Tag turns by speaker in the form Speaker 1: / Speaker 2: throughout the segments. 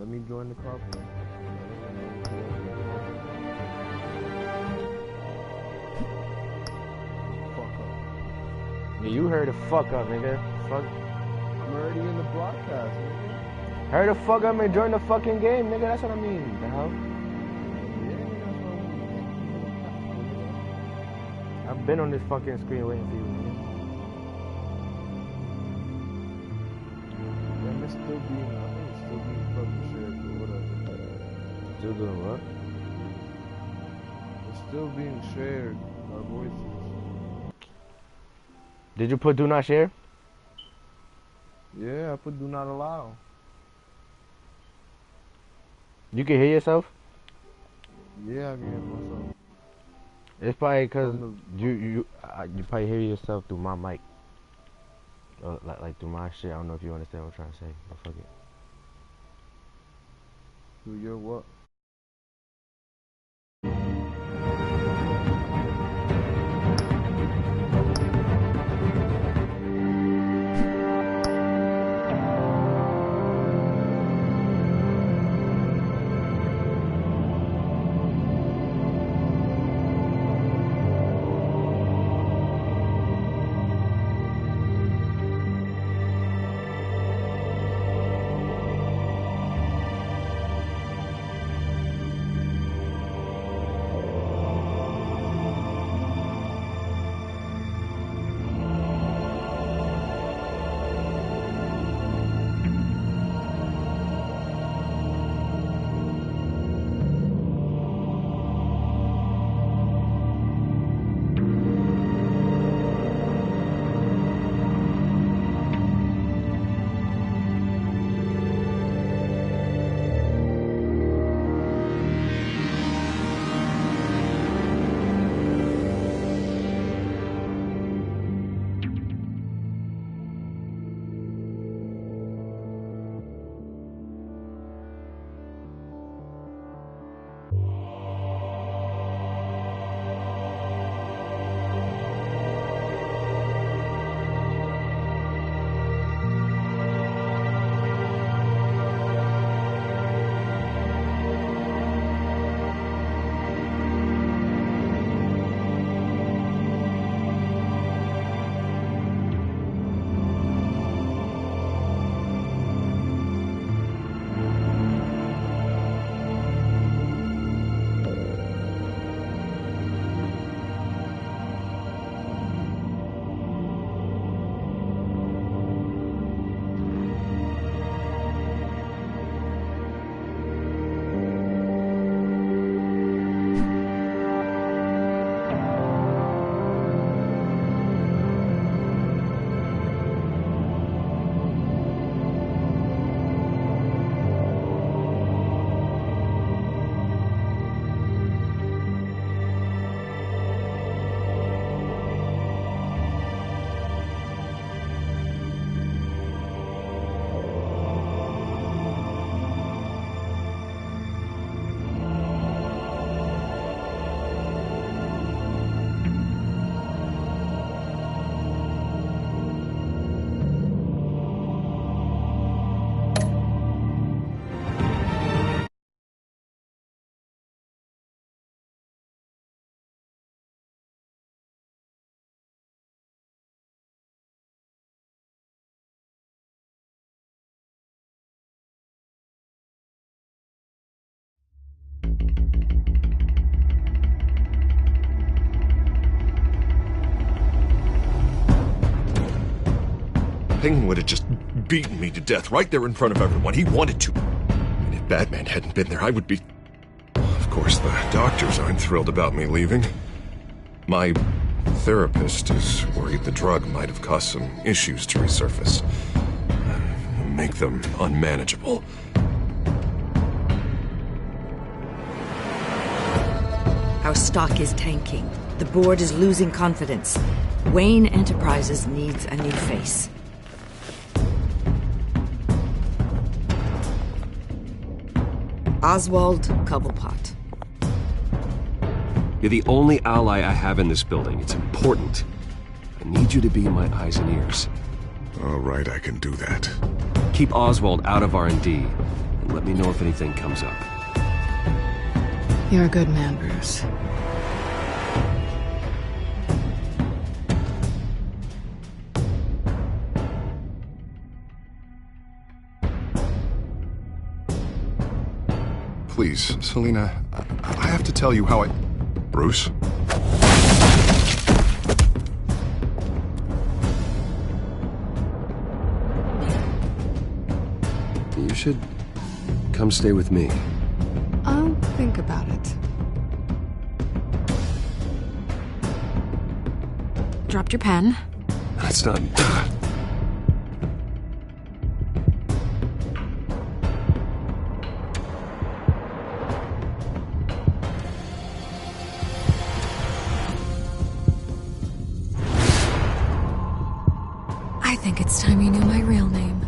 Speaker 1: Let me join the club. Fuck up.
Speaker 2: Yeah, you heard the fuck up, nigga. Fuck.
Speaker 1: I'm already in the broadcast, nigga.
Speaker 2: Hurry the fuck up and join the fucking game, nigga. That's what I mean. The hell? I've been on this fucking screen waiting for you, nigga.
Speaker 1: Man, it's still being, I think it's still being fucking shared, but whatever.
Speaker 2: Still doing what?
Speaker 1: It's still being shared, our voices.
Speaker 2: Did you put do not share?
Speaker 1: Yeah, I put do not allow.
Speaker 2: You can hear yourself?
Speaker 1: Yeah, I can hear myself.
Speaker 2: It's probably because you probably hear yourself through my mic. Or like through my shit. I don't know if you understand what I'm trying to say, but fuck it.
Speaker 1: Through your what?
Speaker 3: Penguin would have just beaten me to death right there in front of everyone. He wanted to. And if Batman hadn't been there, I would be... Of course, the doctors aren't thrilled about me leaving. My therapist is worried the drug might have caused some issues to resurface. Make them unmanageable.
Speaker 4: Our stock is tanking. The board is losing confidence. Wayne Enterprises needs a new face. Oswald Cobblepot.
Speaker 5: You're the only ally I have in this building. It's important. I need you to be my eyes and ears.
Speaker 3: All right, I can do that.
Speaker 5: Keep Oswald out of R&D. and let me know if anything comes up.
Speaker 6: You're a good man, Bruce.
Speaker 3: Please, Selina, I have to tell you how I... Bruce?
Speaker 5: You should come stay with me.
Speaker 6: I'll think about it. Dropped your pen.
Speaker 5: That's not...
Speaker 6: I think it's time you knew my real name.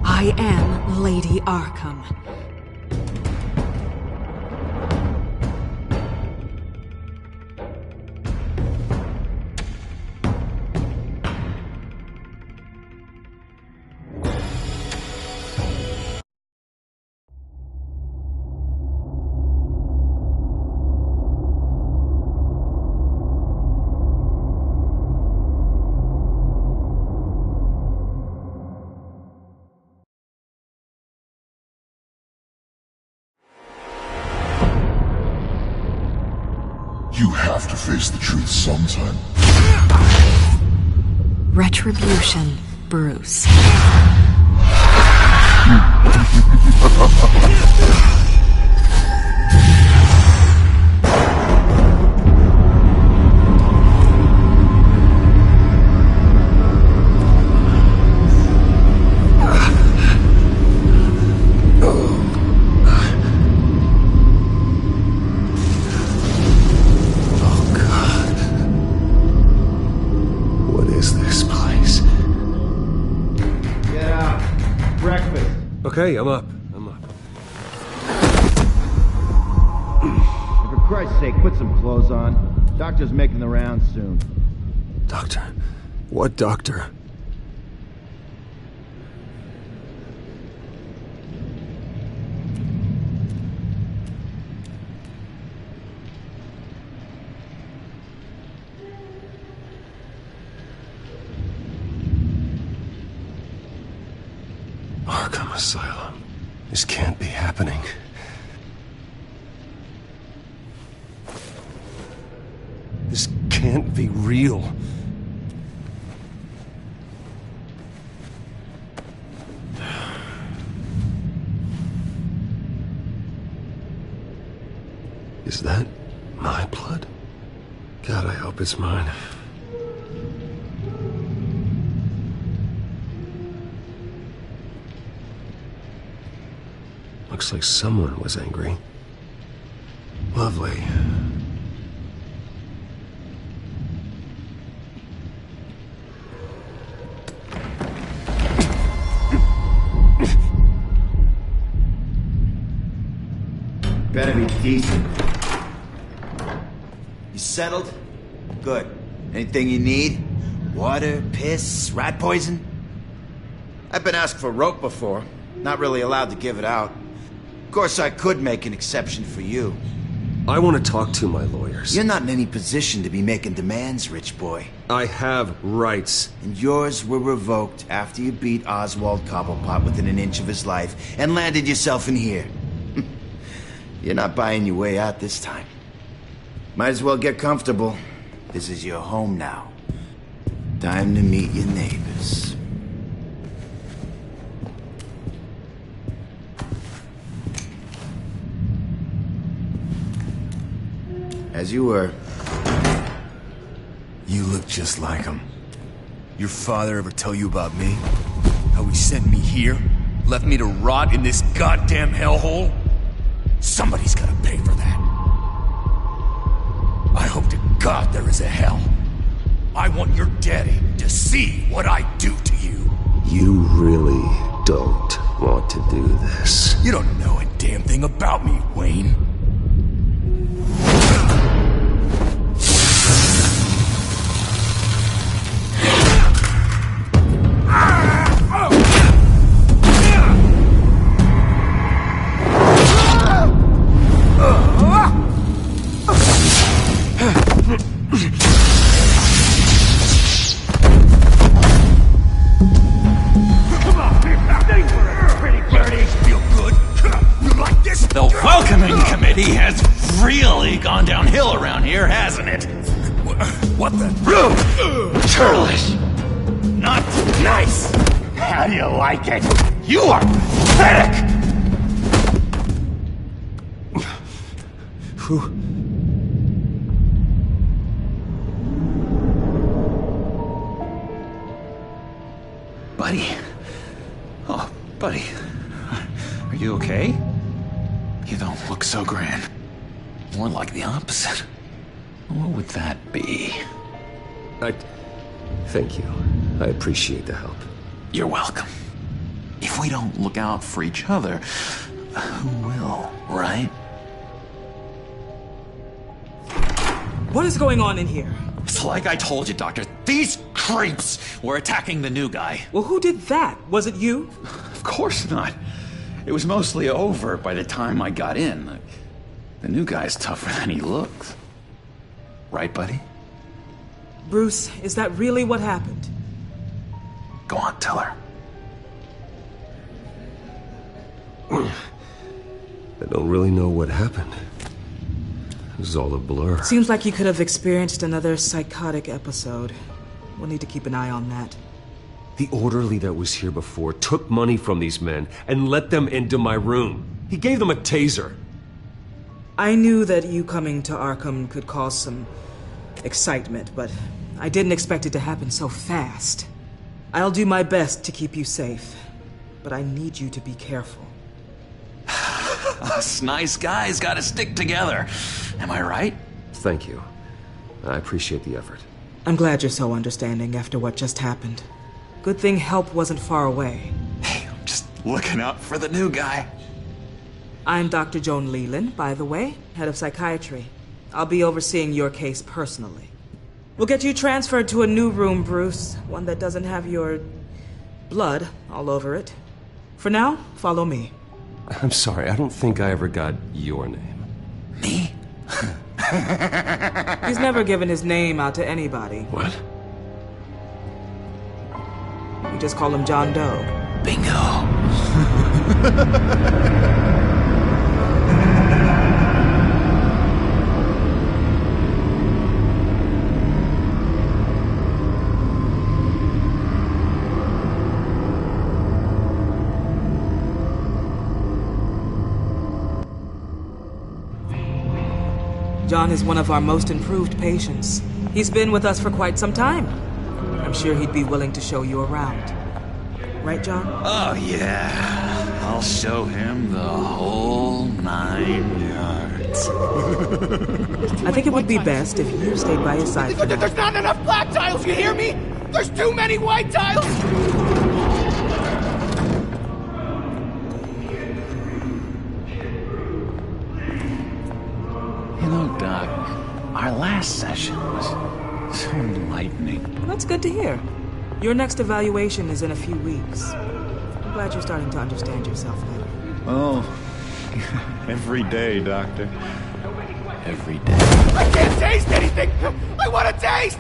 Speaker 4: I am Lady Arkham.
Speaker 7: You have to face the truth sometime.
Speaker 6: Retribution, Bruce.
Speaker 5: Okay, I'm up.
Speaker 8: For Christ's sake, put some clothes on. Doctor's making the rounds soon.
Speaker 5: Doctor? What doctor? Arkham Asylum. This can't be happening. This can't be real. Is that my blood? God, I hope it's mine. Looks like someone was angry. Lovely.
Speaker 8: Better be decent. You settled? Good. Anything you need? Water, piss, rat poison? I've been asked for rope before. Not really allowed to give it out. Of course, I could make an exception for you.
Speaker 5: I want to talk to my lawyers.
Speaker 8: You're not in any position to be making demands, rich boy.
Speaker 5: I have rights.
Speaker 8: And yours were revoked after you beat Oswald Cobblepot within an inch of his life and landed yourself in here. You're not buying your way out this time. Might as well get comfortable. This is your home now. Time to meet your neighbors. As you were.
Speaker 9: You look just like him. Your father ever tell you about me? How he sent me here? Left me to rot in this goddamn hellhole? Somebody's gotta pay for that. I hope to God there is a hell. I want your daddy to see what I do to you.
Speaker 5: You really don't want to do this.
Speaker 9: You don't know a damn thing about me, Wayne. crime committee has really gone downhill around here, hasn't it? What the? Churlish! Not nice! How do you like it? You are pathetic! Buddy. Oh, buddy. Are you okay? You don't look so grand. More like the opposite. What would that be?
Speaker 5: Thank you. I appreciate the help.
Speaker 9: You're welcome. If we don't look out for each other, who will, right?
Speaker 10: What is going on in here?
Speaker 9: It's like I told you, Doctor. These creeps were attacking the new guy.
Speaker 10: Well, who did that? Was it you?
Speaker 9: Of course not. It was mostly over by the time I got in. The new guy's tougher than he looks. Right, buddy?
Speaker 10: Bruce, is that really what happened?
Speaker 9: Go on, tell her.
Speaker 5: I don't really know what happened. It was all a blur.
Speaker 10: Seems like you could have experienced another psychotic episode. We'll need to keep an eye on that.
Speaker 5: The orderly that was here before took money from these men and let them into my room. He gave them a taser.
Speaker 10: I knew that you coming to Arkham could cause some excitement, but I didn't expect it to happen so fast. I'll do my best to keep you safe, but I need you to be careful.
Speaker 9: Us nice guys gotta stick together. Am I right?
Speaker 5: Thank you. I appreciate the effort.
Speaker 10: I'm glad you're so understanding after what just happened. Good thing help wasn't far away.
Speaker 9: Hey, I'm just looking out for the new guy.
Speaker 10: I'm Dr. Joan Leland, by the way, head of psychiatry. I'll be overseeing your case personally. We'll get you transferred to a new room, Bruce. One that doesn't have your blood all over it. For now, follow me.
Speaker 5: I'm sorry, I don't think I ever got your name.
Speaker 9: Me?
Speaker 10: He's never given his name out to anybody.
Speaker 5: What?
Speaker 10: We just call him John Doe.
Speaker 9: Bingo.
Speaker 10: John is one of our most improved patients. He's been with us for quite some time. I'm sure he'd be willing to show you around. Right, John?
Speaker 9: Oh, yeah. I'll show him the whole 9 yards.
Speaker 10: I think it would be best if you stayed by his side for now.
Speaker 11: There's not enough black tiles, you hear me? There's too many white tiles!
Speaker 9: You know, Doc, our last session was so enlightening.
Speaker 10: Well, that's good to hear. Your next evaluation is in a few weeks. I'm glad you're starting to understand yourself better.
Speaker 12: Oh, every day, Doctor.
Speaker 9: Every day.
Speaker 11: I can't taste anything! I want to taste!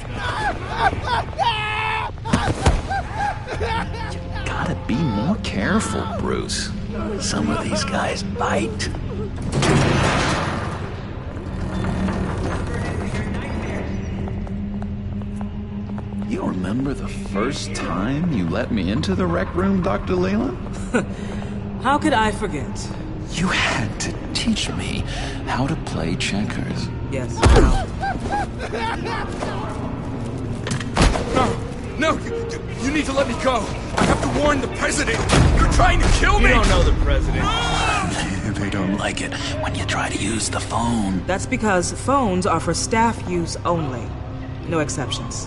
Speaker 9: Gotta be more careful, Bruce. Some of these guys bite. You remember the first time you let me into the rec room, Dr. Leland?
Speaker 10: How could I forget?
Speaker 9: You had to teach me how to play checkers.
Speaker 10: Yes.
Speaker 13: No, you need to let me go. I have to warn the president. You're trying to kill me.
Speaker 10: You don't know the president.
Speaker 9: They don't like it when you try to use the phone.
Speaker 10: That's because phones are for staff use only. No exceptions.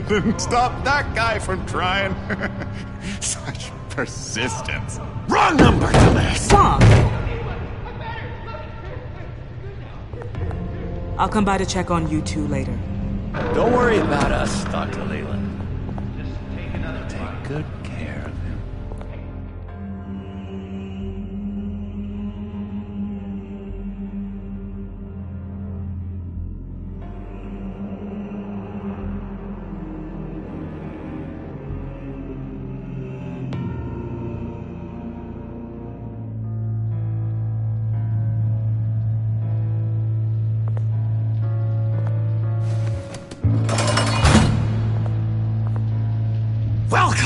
Speaker 12: Didn't stop that guy from trying. Such persistence.
Speaker 9: Wrong number, dumbass!
Speaker 10: Stop! I'll come by to check on you two later.
Speaker 9: Don't worry about us, Dr. Leland. Just take good care of him.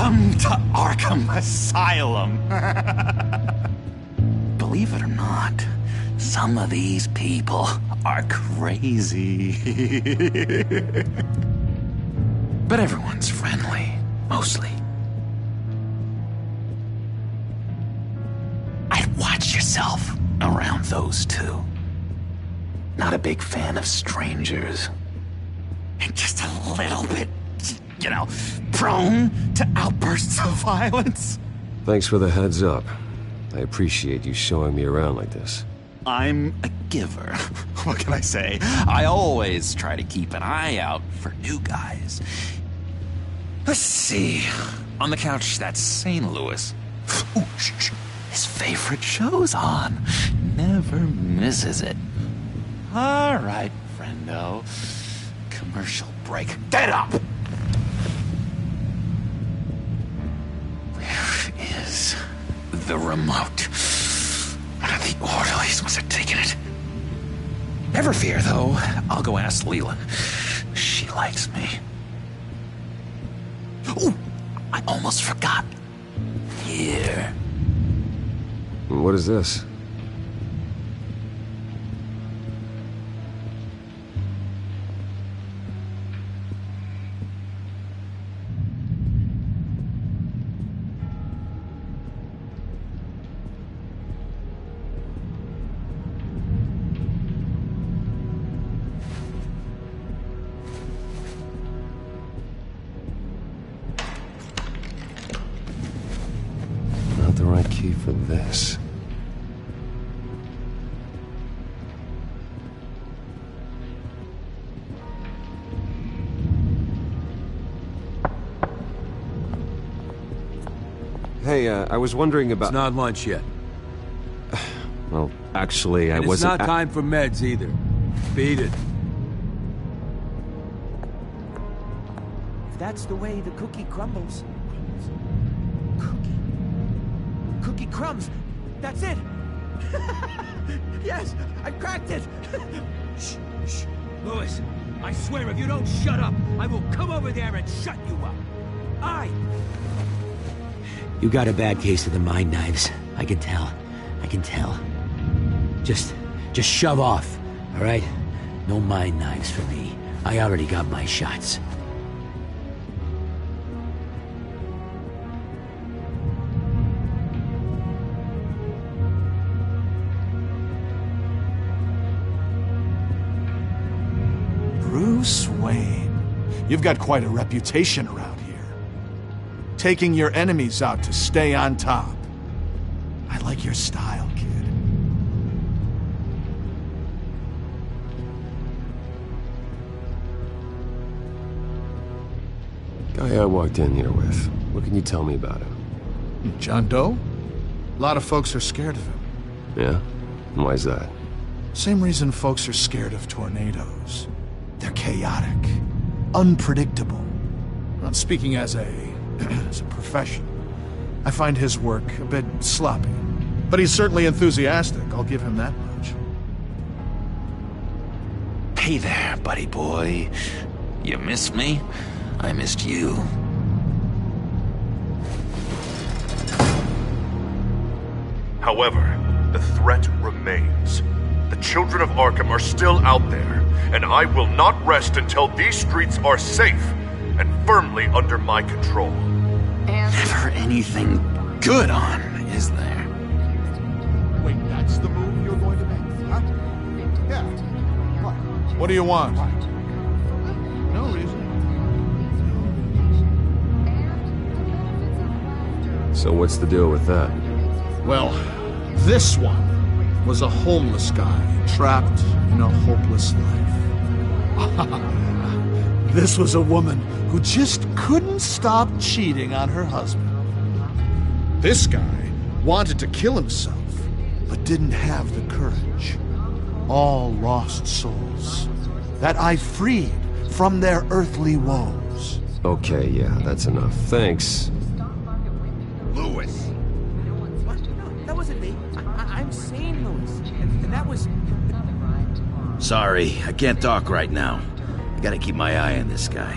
Speaker 9: Welcome to Arkham Asylum. Believe it or not, some of these people are crazy. But everyone's friendly, mostly. I'd watch yourself around those two. Not a big fan of strangers. And just a little bit, you know, prone to outbursts of violence.
Speaker 5: Thanks for the heads up. I appreciate you showing me around like this.
Speaker 9: I'm a giver. What can I say? I always try to keep an eye out for new guys. Let's see. On the couch, that's St. Louis. Ooh, shh. His favorite show's on. Never misses it. All right, friendo. Commercial break. Get up! Where is the remote? One of the orderlies must have taken it. Never fear, though. I'll go ask Leland. She likes me. Ooh, I almost forgot. Here.
Speaker 5: What is this? Not the right key for this. Hey, I was wondering about...
Speaker 14: It's not lunch yet.
Speaker 5: Well, actually, I
Speaker 14: And
Speaker 5: wasn't...
Speaker 14: it's not time for meds either. Beat it.
Speaker 11: If that's the way the cookie crumbles. Cookie crumbs. That's it. Yes, I cracked it.
Speaker 14: Shh, shh. Louis, I swear if you don't shut up, I will come over there and shut you up.
Speaker 11: You got a bad case of the mind knives. I can tell. I can tell. Just shove off, all right? No mind knives for me. I already got my shots.
Speaker 15: Bruce Wayne. You've got quite a reputation around here. Taking your enemies out to stay on top. I like your style, kid.
Speaker 5: Guy I walked in here with. What can you tell me about him?
Speaker 15: John Doe? A lot of folks are scared of him.
Speaker 5: Yeah? And why's that?
Speaker 15: Same reason folks are scared of tornadoes. They're chaotic, unpredictable. Not speaking as a professional. I find his work a bit sloppy. But he's certainly enthusiastic, I'll give him that much.
Speaker 9: Hey there, buddy boy. You missed me? I missed you.
Speaker 3: However, the threat remains. The children of Arkham are still out there, and I will not rest until these streets are safe and firmly under my control.
Speaker 9: Never anything good on, is there?
Speaker 15: Wait, that's the move you're going to make, huh? Yeah. What do you want? No reason.
Speaker 5: So what's the deal with that?
Speaker 15: Well, this one was a homeless guy trapped in a hopeless life. This was a woman who just couldn't stop cheating on her husband. This guy wanted to kill himself, but didn't have the courage. All lost souls that I freed from their earthly woes.
Speaker 5: Okay, yeah, that's enough. Thanks.
Speaker 11: Louis! What? No, that wasn't me. I'm sane, Louis. And that was...
Speaker 8: Sorry, I can't talk right now. I gotta keep my eye on this guy.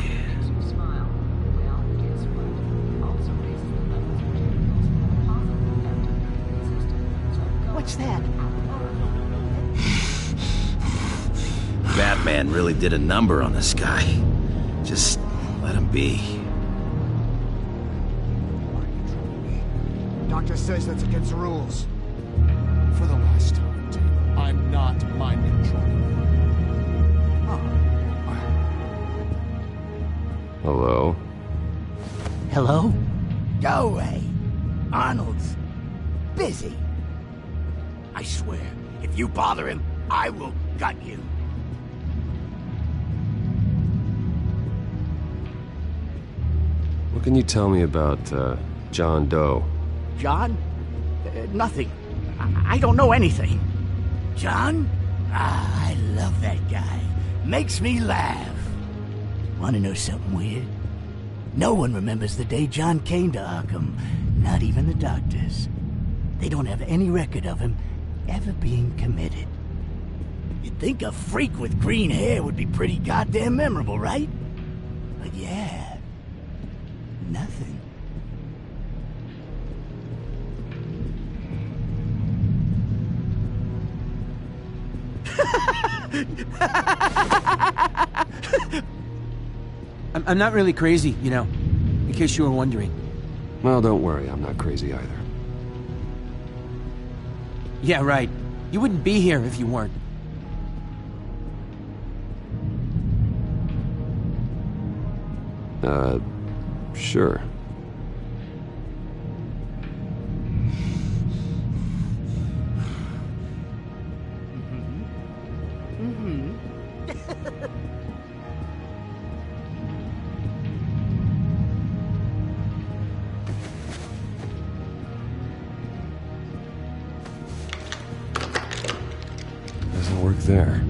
Speaker 8: That man really did a number on this guy. Just let him be.
Speaker 15: Doctor says that's against the rules. For the last time, Dave, I'm not mind controlling you.
Speaker 5: Hello?
Speaker 16: Hello? Go away. Arnold's busy. I swear, if you bother him, I will gut you.
Speaker 5: What can you tell me about, John Doe?
Speaker 16: John? Nothing. I don't know anything. John? Ah, I love that guy. Makes me laugh. Want to know something weird? No one remembers the day John came to Arkham. Not even the doctors. They don't have any record of him ever being committed. You'd think a freak with green hair would be pretty goddamn memorable, right? But yeah, nothing.
Speaker 14: I'm not really crazy, you know, in case you were wondering.
Speaker 5: Well, don't worry, I'm not crazy either.
Speaker 14: Yeah, right. You wouldn't be here if you weren't.
Speaker 5: Sure. Doesn't work there.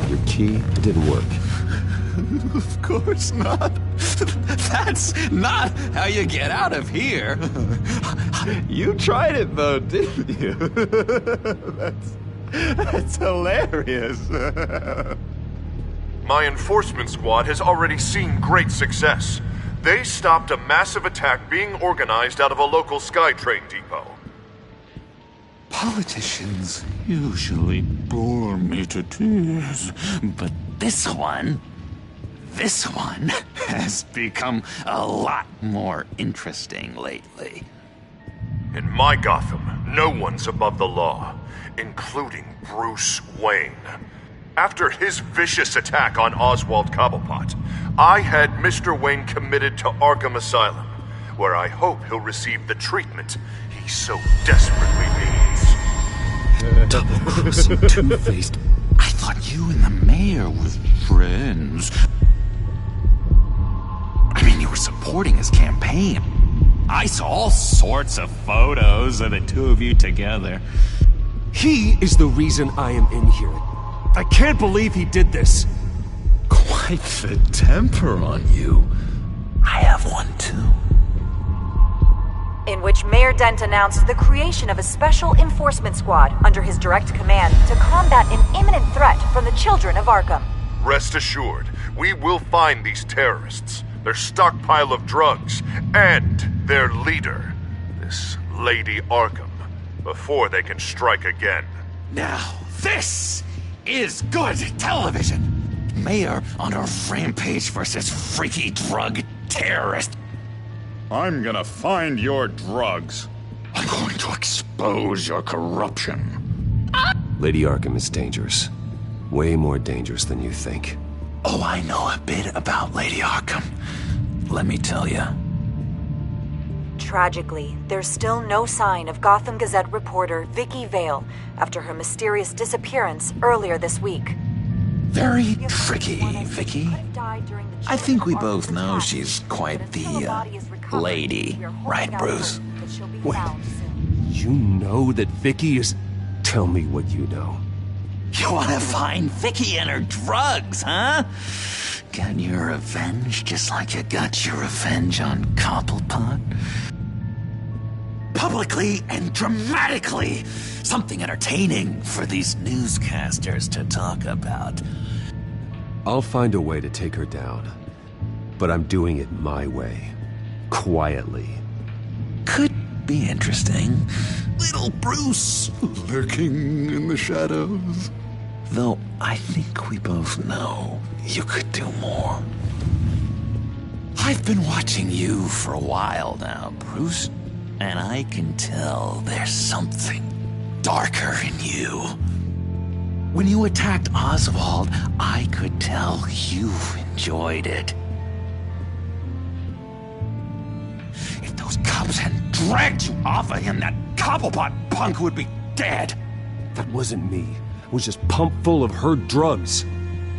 Speaker 5: Your key didn't work.
Speaker 12: Of course not. That's not how you get out of here. You tried it though, didn't you? That's hilarious.
Speaker 3: My enforcement squad has already seen great success. They stopped a massive attack being organized out of a local SkyTrain depot.
Speaker 9: Politicians usually bore me to tears, but this one has become a lot more interesting lately.
Speaker 3: In my Gotham, no one's above the law, including Bruce Wayne. After his vicious attack on Oswald Cobblepot, I had Mr. Wayne committed to Arkham Asylum, where I hope he'll receive the treatment he so desperately needs.
Speaker 9: Double-crossing two-faced. I thought you and the mayor were friends. I mean, you were supporting his campaign. I saw all sorts of photos of the two of you together.
Speaker 5: He is the reason I am in here. I can't believe he did this.
Speaker 9: Quite the temper on you. I have one too.
Speaker 17: In which Mayor Dent announced the creation of a special enforcement squad under his direct command to combat an imminent threat from the children of Arkham.
Speaker 3: Rest assured, we will find these terrorists, their stockpile of drugs, and their leader, this Lady Arkham, before they can strike again.
Speaker 9: Now, this is good television. Mayor on a rampage versus freaky drug terrorist.
Speaker 12: I'm gonna find your drugs.
Speaker 9: I'm going to expose your corruption.
Speaker 5: Lady Arkham is dangerous. Way more dangerous than you think.
Speaker 9: Oh, I know a bit about Lady Arkham. Let me tell you.
Speaker 17: Tragically, there's still no sign of Gotham Gazette reporter Vicky Vale after her mysterious disappearance earlier this week.
Speaker 9: Very tricky, Vicky. I think we both know she's quite the, lady, right, Bruce?
Speaker 5: Wait, you know that Vicky is... Tell me what you know.
Speaker 9: You want to find Vicky and her drugs, huh? Got your revenge just like you got your revenge on Cobblepot? Publicly and dramatically. Something entertaining for these newscasters to talk about.
Speaker 5: I'll find a way to take her down. But I'm doing it my way. quietly.
Speaker 9: Could be interesting. Little Bruce lurking in the shadows. Though I think we both know you could do more. I've been watching you for a while now, Bruce, and I can tell there's something darker in you. When you attacked Oswald, I could tell you enjoyed it. If those cops hadn't dragged you off of him, that Cobblepot punk would be dead.
Speaker 5: That wasn't me. I was just pumped full of her drugs.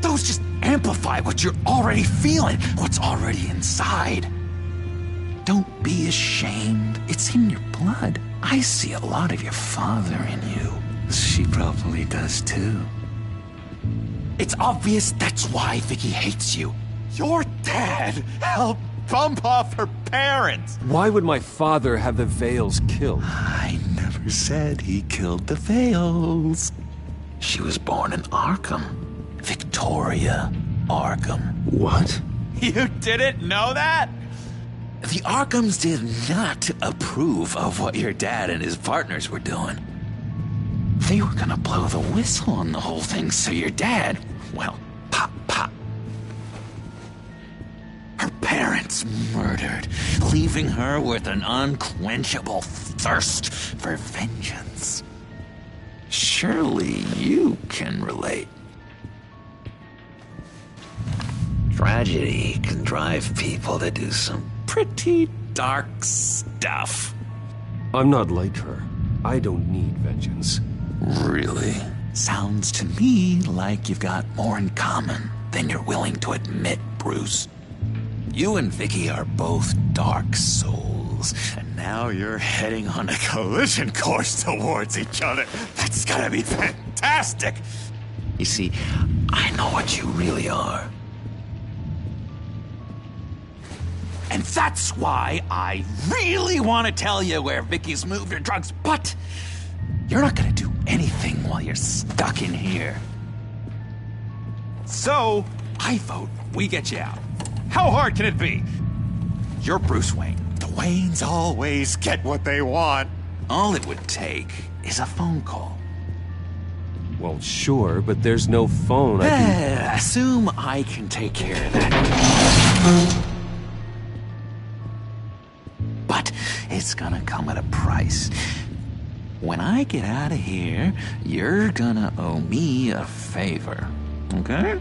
Speaker 9: Those just amplify what you're already feeling, what's already inside. Don't be ashamed. It's in your blood. I see a lot of your father in you. She probably does too. It's obvious that's why Vicky hates you. Your dad helped bump off her parents.
Speaker 5: Why would my father have the Vales killed?
Speaker 9: I never said he killed the Vales. She was born in Arkham. Victoria Arkham.
Speaker 5: What?
Speaker 9: You didn't know that? The Arkhams did not approve of what your dad and his partners were doing. They were gonna blow the whistle on the whole thing, so your dad, well, pop. Her parents murdered, leaving her with an unquenchable thirst for vengeance. Surely you can relate. Tragedy can drive people to do some pretty dark stuff.
Speaker 5: I'm not like her. I don't need vengeance.
Speaker 9: Really? Sounds to me like you've got more in common than you're willing to admit, Bruce. You and Vicky are both dark souls, and now you're heading on a collision course towards each other. That's gonna be fantastic! You see, I know what you really are. And that's why I really want to tell you where Vicky's moved her drugs, but you're not gonna do anything while you're stuck in here. So, I vote we get you out. How hard can it be? You're Bruce Wayne. The Waynes always get what they want. All it would take is a phone call.
Speaker 5: Well, sure, but there's no phone.
Speaker 9: Assume I can take care of that. But it's gonna come at a price. When I get out of here, you're gonna owe me a favor, okay?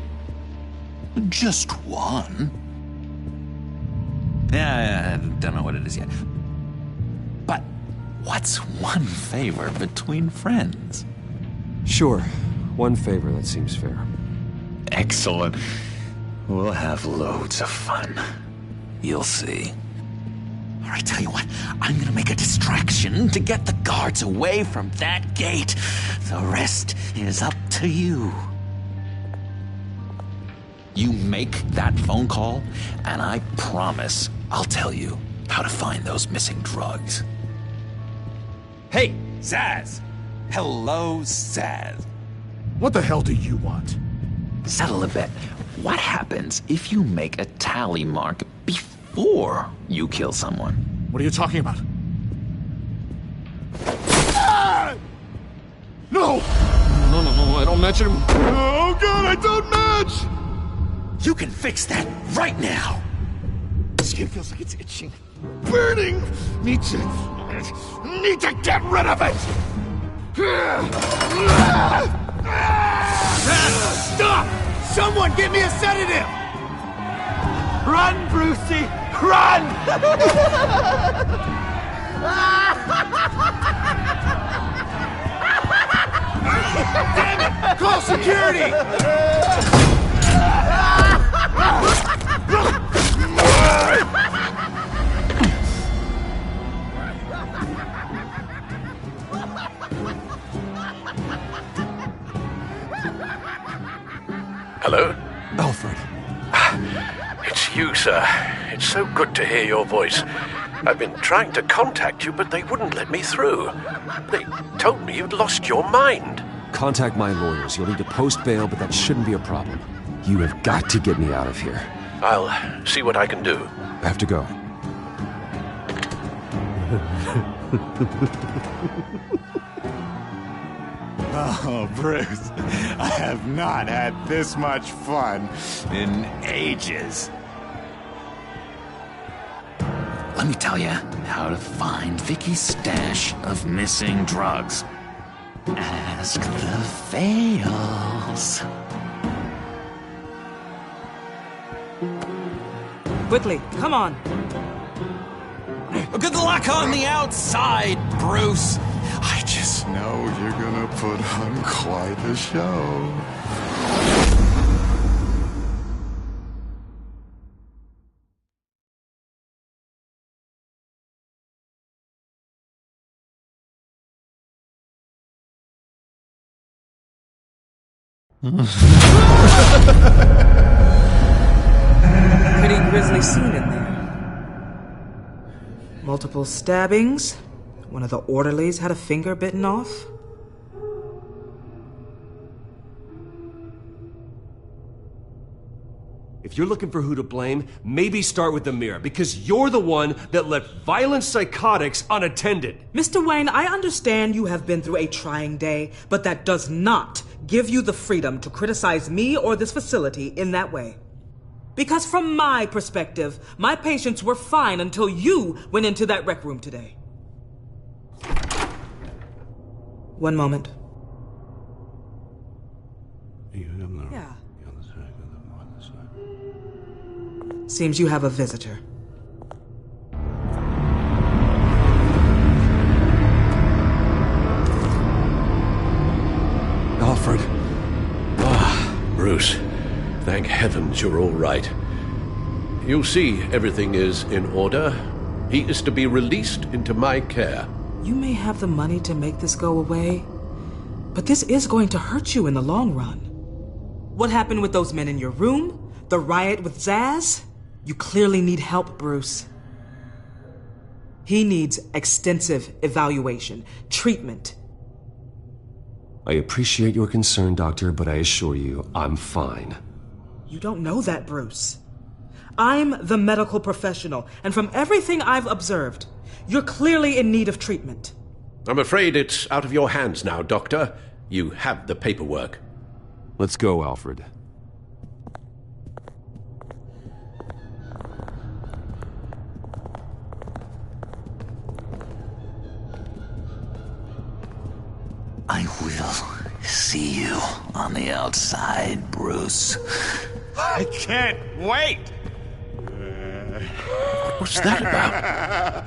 Speaker 9: Just one. Yeah, I don't know what it is yet. But what's one favor between friends?
Speaker 5: Sure. One favor, that seems fair.
Speaker 9: Excellent. We'll have loads of fun. You'll see. All right, tell you what, I'm gonna make a distraction to get the guards away from that gate. The rest is up to you. You make that phone call, and I promise I'll tell you how to find those missing drugs. Hey, Zaz! Hello, Zaz.
Speaker 15: What the hell do you want?
Speaker 9: Settle a bet. What happens if you make a tally mark before you kill someone?
Speaker 15: What are you talking about? Ah! No!
Speaker 3: No, I don't match him. Oh god, I don't match!
Speaker 9: You can fix that right now!
Speaker 3: Skin feels like it's itching. Burning! Need to get rid of it!
Speaker 14: Stop! Someone get me a sedative! Run, Brucey! Run! Damn it! Call security!
Speaker 18: Hello?
Speaker 15: Alfred.
Speaker 18: It's you, sir. It's so good to hear your voice. I've been trying to contact you, but they wouldn't let me through. They told me you'd lost your mind.
Speaker 5: Contact my lawyers. You'll need to post bail, but that shouldn't be a problem. You have got to get me out of here.
Speaker 18: I'll see what I can do.
Speaker 5: I have to go.
Speaker 9: Oh, Bruce, I have not had this much fun in ages. Let me tell you how to find Vicky's stash of missing drugs. Ask the Fails.
Speaker 10: Quickly, come on.
Speaker 9: Good luck on the outside, Bruce. I just know you're gonna put on quite a show.
Speaker 10: Pretty grisly scene in there. Multiple stabbings. One of the orderlies had a finger bitten off.
Speaker 5: If you're looking for who to blame, maybe start with the mirror, because you're the one that left violent psychotics unattended.
Speaker 10: Mr. Wayne, I understand you have been through a trying day, but that does not give you the freedom to criticize me or this facility in that way. Because from my perspective, my patients were fine until you went into that rec room today. One moment. Yeah. Seems you have a visitor.
Speaker 18: Alfred. Bruce. Thank heavens you're all right. You see, everything is in order. He is to be released into my care.
Speaker 10: You may have the money to make this go away, but this is going to hurt you in the long run. What happened with those men in your room? The riot with Zaz? You clearly need help, Bruce. He needs extensive evaluation, treatment.
Speaker 5: I appreciate your concern, Doctor, but I assure you, I'm fine.
Speaker 10: You don't know that, Bruce. I'm the medical professional, and from everything I've observed, you're clearly in need of treatment.
Speaker 18: I'm afraid it's out of your hands now, Doctor. You have the paperwork.
Speaker 5: Let's go, Alfred.
Speaker 9: I will see you on the outside, Bruce. I can't wait!
Speaker 18: What's that about?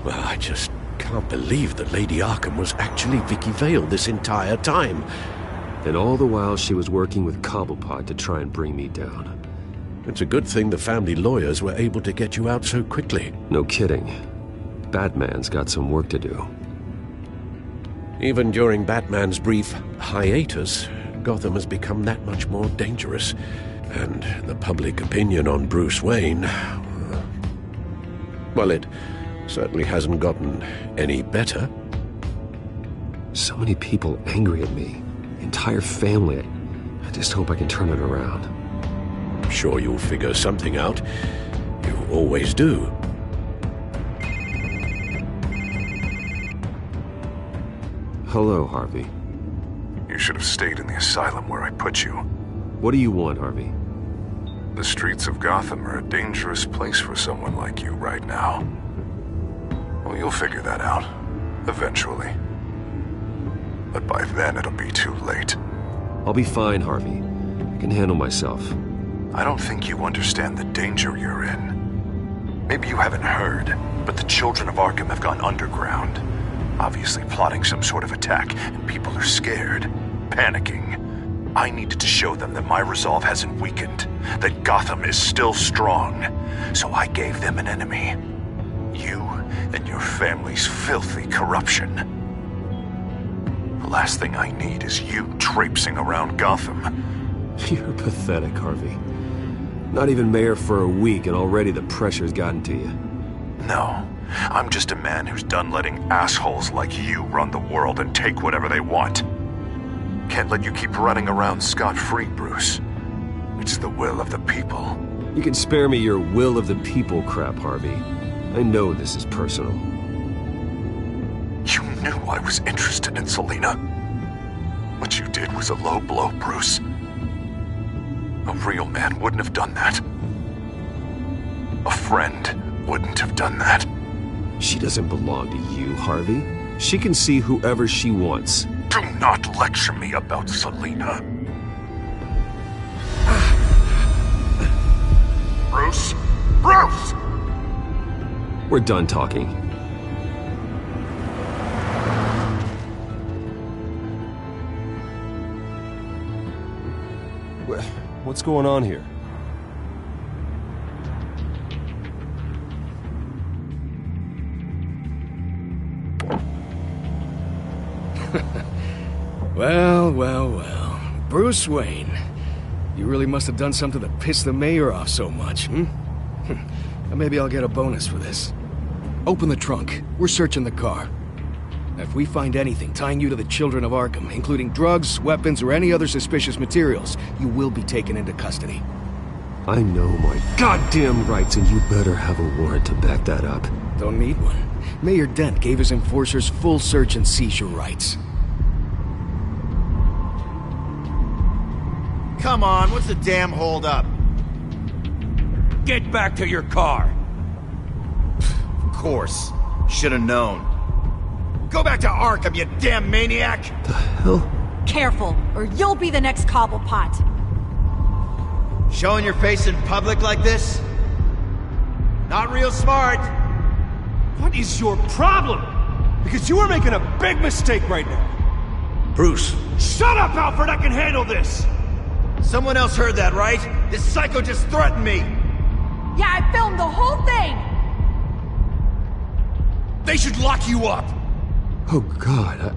Speaker 18: Well, I just can't believe that Lady Arkham was actually Vicky Vale this entire time.
Speaker 5: And all the while she was working with Cobblepot to try and bring me down.
Speaker 18: It's a good thing the family lawyers were able to get you out so quickly.
Speaker 5: No kidding. Batman's got some work to do.
Speaker 18: Even during Batman's brief hiatus, Gotham has become that much more dangerous. And the public opinion on Bruce Wayne... well, it certainly hasn't gotten any better.
Speaker 5: So many people angry at me. Entire family. I just hope I can turn it around.
Speaker 18: I'm sure you'll figure something out. You always do.
Speaker 5: Hello, Harvey.
Speaker 7: You should have stayed in the asylum where I put you.
Speaker 5: What do you want, Harvey?
Speaker 7: The streets of Gotham are a dangerous place for someone like you right now. Well, you'll figure that out. Eventually. But by then, it'll be too late.
Speaker 5: I'll be fine, Harvey. I can handle myself.
Speaker 7: I don't think you understand the danger you're in. Maybe you haven't heard, but the children of Arkham have gone underground. Obviously plotting some sort of attack, and people are scared, panicking. I needed to show them that my resolve hasn't weakened, that Gotham is still strong. So I gave them an enemy. You and your family's filthy corruption. The last thing I need is you traipsing around Gotham.
Speaker 5: You're pathetic, Harvey. Not even mayor for a week and already the pressure's gotten to you.
Speaker 7: No, I'm just a man who's done letting assholes like you run the world and take whatever they want. Can't let you keep running around scot-free, Bruce. It's the will of the people.
Speaker 5: You can spare me your will of the people crap, Harvey. I know this is personal.
Speaker 7: You knew I was interested in Selina. What you did was a low blow, Bruce. A real man wouldn't have done that. A friend wouldn't have done that.
Speaker 5: She doesn't belong to you, Harvey. She can see whoever she wants.
Speaker 7: Do not lecture me about Selina. Bruce? Bruce!
Speaker 5: We're done talking. What's going on here?
Speaker 13: Well. Bruce Wayne. You really must have done something to piss the mayor off so much, hmm? Maybe I'll get a bonus for this. Open the trunk. We're searching the car. If we find anything tying you to the children of Arkham, including drugs, weapons, or any other suspicious materials, you will be taken into custody.
Speaker 5: I know my goddamn rights, and you better have a warrant to back that up.
Speaker 13: Don't need one. Mayor Dent gave his enforcers full search and seizure rights.
Speaker 8: Come on, what's the damn holdup?
Speaker 14: Get back to your car!
Speaker 8: Of course. Should've known. Go back to Arkham, you damn maniac!
Speaker 5: The hell?
Speaker 17: Careful, or you'll be the next Cobblepot.
Speaker 8: Showing your face in public like this? Not real smart.
Speaker 14: What is your problem? Because you are making a big mistake right now.
Speaker 18: Bruce.
Speaker 14: Shut up, Alfred! I can handle this!
Speaker 8: Someone else heard that, right? This psycho just threatened me!
Speaker 17: Yeah, I filmed the whole thing!
Speaker 14: They should lock you up!
Speaker 5: Oh, God.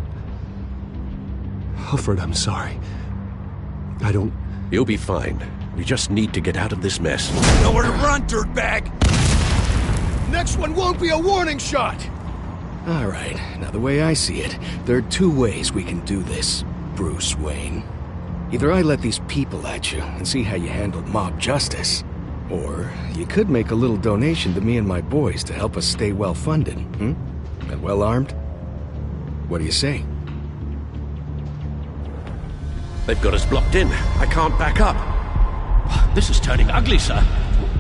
Speaker 5: Alfred, I'm sorry. I don't...
Speaker 18: You'll be fine. We just need to get out of this mess.
Speaker 14: Nowhere to run, dirtbag! Next one won't be a warning shot!
Speaker 13: Alright, now the way I see it, there are two ways we can do this, Bruce Wayne. Either I let these people at you and see how you handled mob justice, or you could make a little donation to me and my boys to help us stay well-funded, and well-armed? What do you say?
Speaker 18: They've got us blocked in. I can't back up.
Speaker 14: This is turning ugly, sir.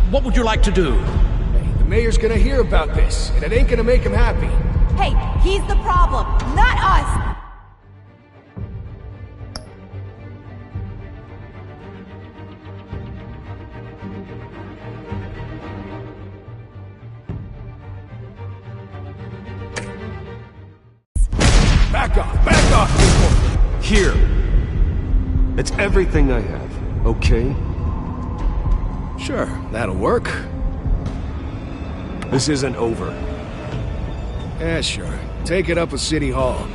Speaker 14: What would you like to do? Hey, the mayor's gonna hear about this, and it ain't gonna make him happy.
Speaker 17: Hey, he's the problem, not us!
Speaker 14: Back off, people!
Speaker 5: Here. It's everything I have, okay?
Speaker 13: Sure, that'll work.
Speaker 5: This isn't over.
Speaker 13: Yeah, sure. Take it up with City Hall.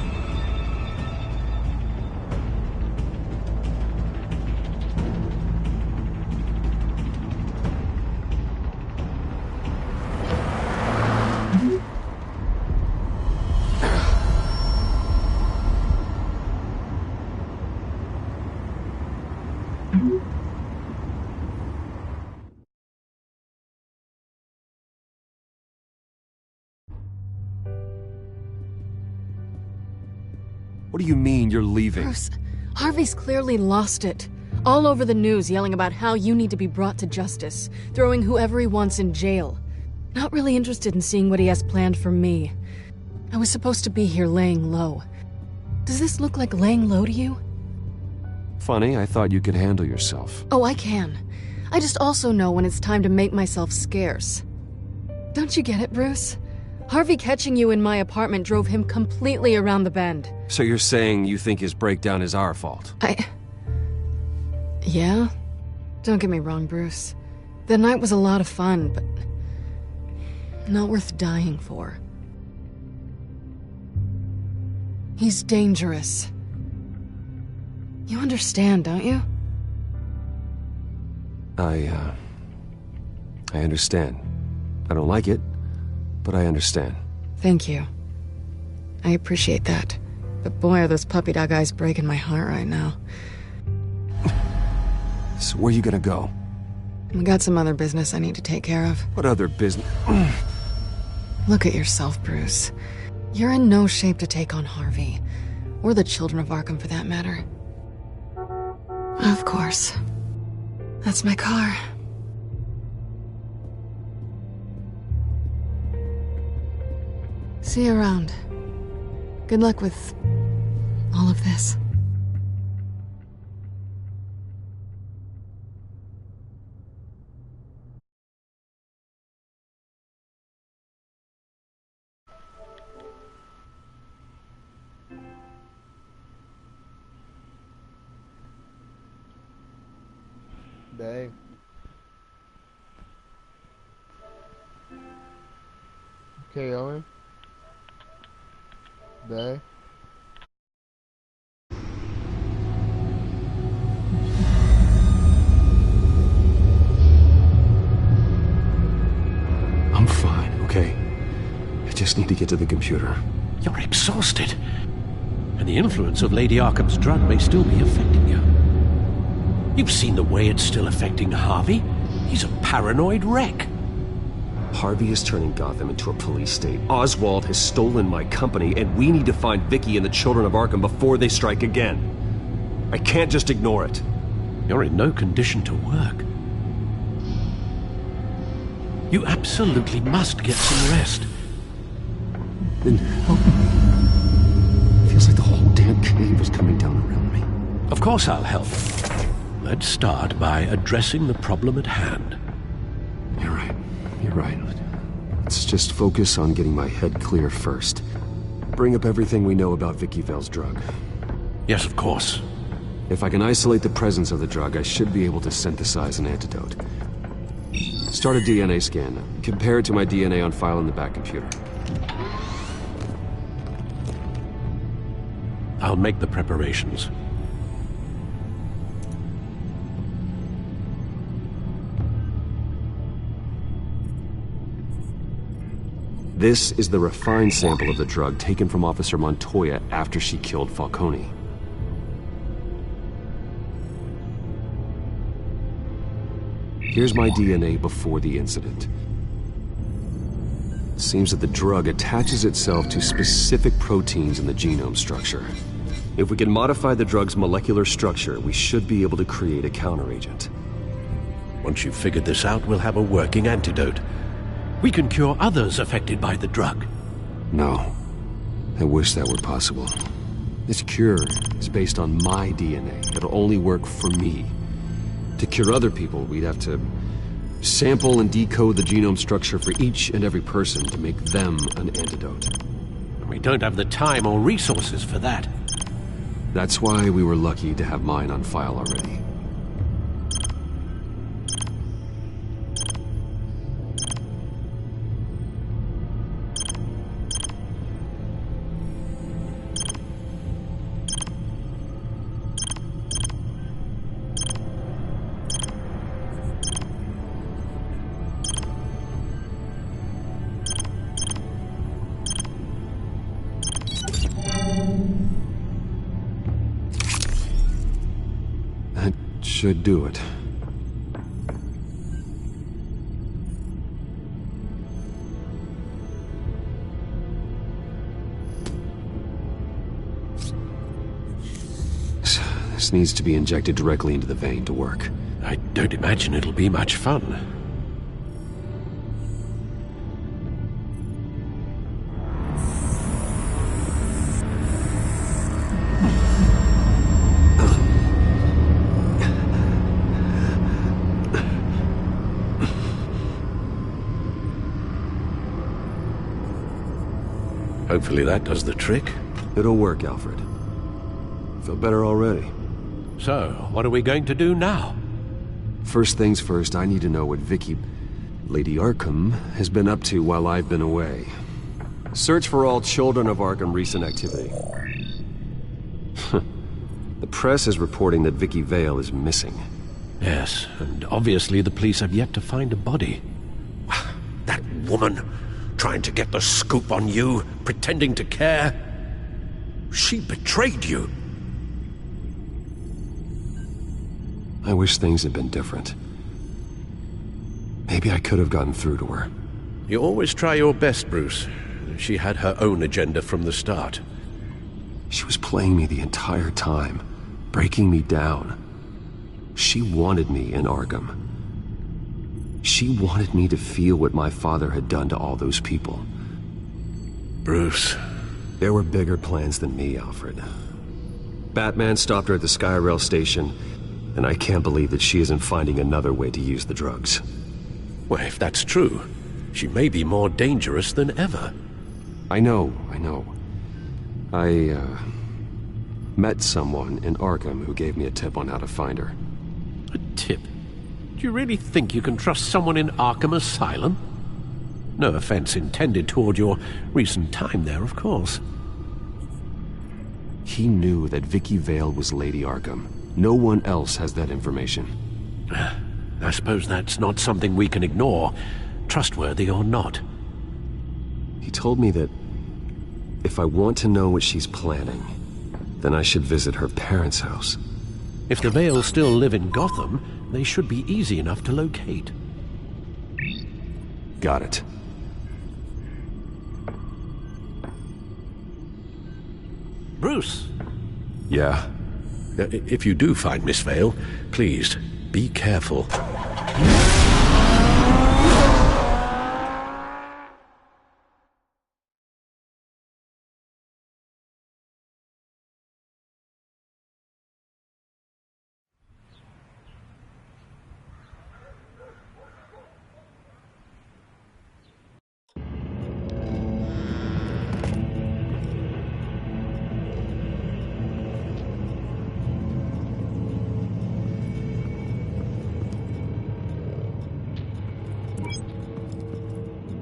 Speaker 5: What do you mean you're leaving?
Speaker 19: Bruce, Harvey's clearly lost it. All over the news yelling about how you need to be brought to justice, throwing whoever he wants in jail. Not really interested in seeing what he has planned for me. I was supposed to be here laying low. Does this look like laying low to you?
Speaker 5: Funny, I thought you could handle yourself.
Speaker 19: Oh, I can. I just also know when it's time to make myself scarce. Don't you get it, Bruce? Harvey catching you in my apartment drove him completely around the bend.
Speaker 5: So you're saying you think his breakdown is our fault?
Speaker 19: Yeah? Don't get me wrong, Bruce. The night was a lot of fun, but not worth dying for. He's dangerous. You understand, don't you?
Speaker 5: I understand. I don't like it,
Speaker 13: but I understand.
Speaker 19: Thank you. I appreciate that. But boy, are those puppy dog eyes breaking my heart right now.
Speaker 13: So where you gonna go?
Speaker 19: We got some other business I need to take care of.
Speaker 13: What other business?
Speaker 19: Look at yourself, Bruce. You're in no shape to take on Harvey. Or the children of Arkham, for that matter. Of course. That's my car. See you around. Good luck with all of this.
Speaker 1: Dang. Okay, Owen. Dang.
Speaker 13: I'm fine, okay? I just need to get to the computer.
Speaker 18: You're exhausted. And the influence of Lady Arkham's drug may still be affecting you. You've seen the way it's still affecting Harvey. He's a paranoid wreck.
Speaker 5: Harvey is turning Gotham into a police state. Oswald has stolen my company, and we need to find Vicky and the children of Arkham before they strike again. I can't just ignore it.
Speaker 18: You're in no condition to work. You absolutely must get some rest.
Speaker 5: Then help me. Feels like the whole damn cave is coming down around me.
Speaker 18: Of course I'll help. Let's start by addressing the problem at hand.
Speaker 5: You're right. You're right. Let's just focus on getting my head clear first. Bring up everything we know about Vicky Vale's drug.
Speaker 18: Yes, of course.
Speaker 5: If I can isolate the presence of the drug, I should be able to synthesize an antidote. Start a DNA scan. Compare it to my DNA on file in the back computer.
Speaker 18: I'll make the preparations.
Speaker 5: This is the refined sample of the drug taken from Officer Montoya after she killed Falcone. Here's my DNA before the incident. It seems that the drug attaches itself to specific proteins in the genome structure. If we can modify the drug's molecular structure, we should be able to create a counteragent.
Speaker 18: Once you've figured this out, we'll have a working antidote. We can cure others affected by the drug.
Speaker 5: No. I wish that were possible. This cure is based on my DNA. It'll only work for me. To cure other people, we'd have to sample and decode the genome structure for each and every person to make them an antidote.
Speaker 18: We don't have the time or resources for that.
Speaker 5: That's why we were lucky to have mine on file already. Should do it. This needs to be injected directly into the vein to work.
Speaker 18: I don't imagine it'll be much fun. Hopefully that does the trick.
Speaker 5: It'll work, Alfred. Feel better already.
Speaker 18: So, what are we going to do now?
Speaker 5: First things first, I need to know what Vicky, Lady Arkham, has been up to while I've been away. Search for all children of Arkham recent activity. The press is reporting that Vicky Vale is missing.
Speaker 18: Yes, and obviously the police have yet to find a body.
Speaker 9: That woman...
Speaker 18: trying to get the scoop on you, pretending to care. She betrayed you.
Speaker 5: I wish things had been different. Maybe I could have gotten through to her.
Speaker 18: You always try your best, Bruce. She had her own agenda from the start.
Speaker 5: She was playing me the entire time, breaking me down. She wanted me in Arkham. She wanted me to feel what my father had done to all those people.
Speaker 18: Bruce.
Speaker 5: There were bigger plans than me, Alfred. Batman stopped her at the Skyrail station, and I can't believe that she isn't finding another way to use the drugs.
Speaker 18: Well, if that's true, she may be more dangerous than ever.
Speaker 5: I know. I met someone in Arkham who gave me a tip on how to find her.
Speaker 18: A tip? Do you really think you can trust someone in Arkham Asylum? No offense intended toward your recent time there, of course.
Speaker 5: He knew that Vicky Vale was Lady Arkham. No one else has that information.
Speaker 18: I suppose that's not something we can ignore, trustworthy or not.
Speaker 5: He told me that if I want to know what she's planning, then I should visit her parents' house.
Speaker 18: If the Vales still live in Gotham, they should be easy enough to locate.
Speaker 5: Got it.
Speaker 18: Bruce!
Speaker 5: Yeah?
Speaker 18: If you do find Miss Vale, please, be careful.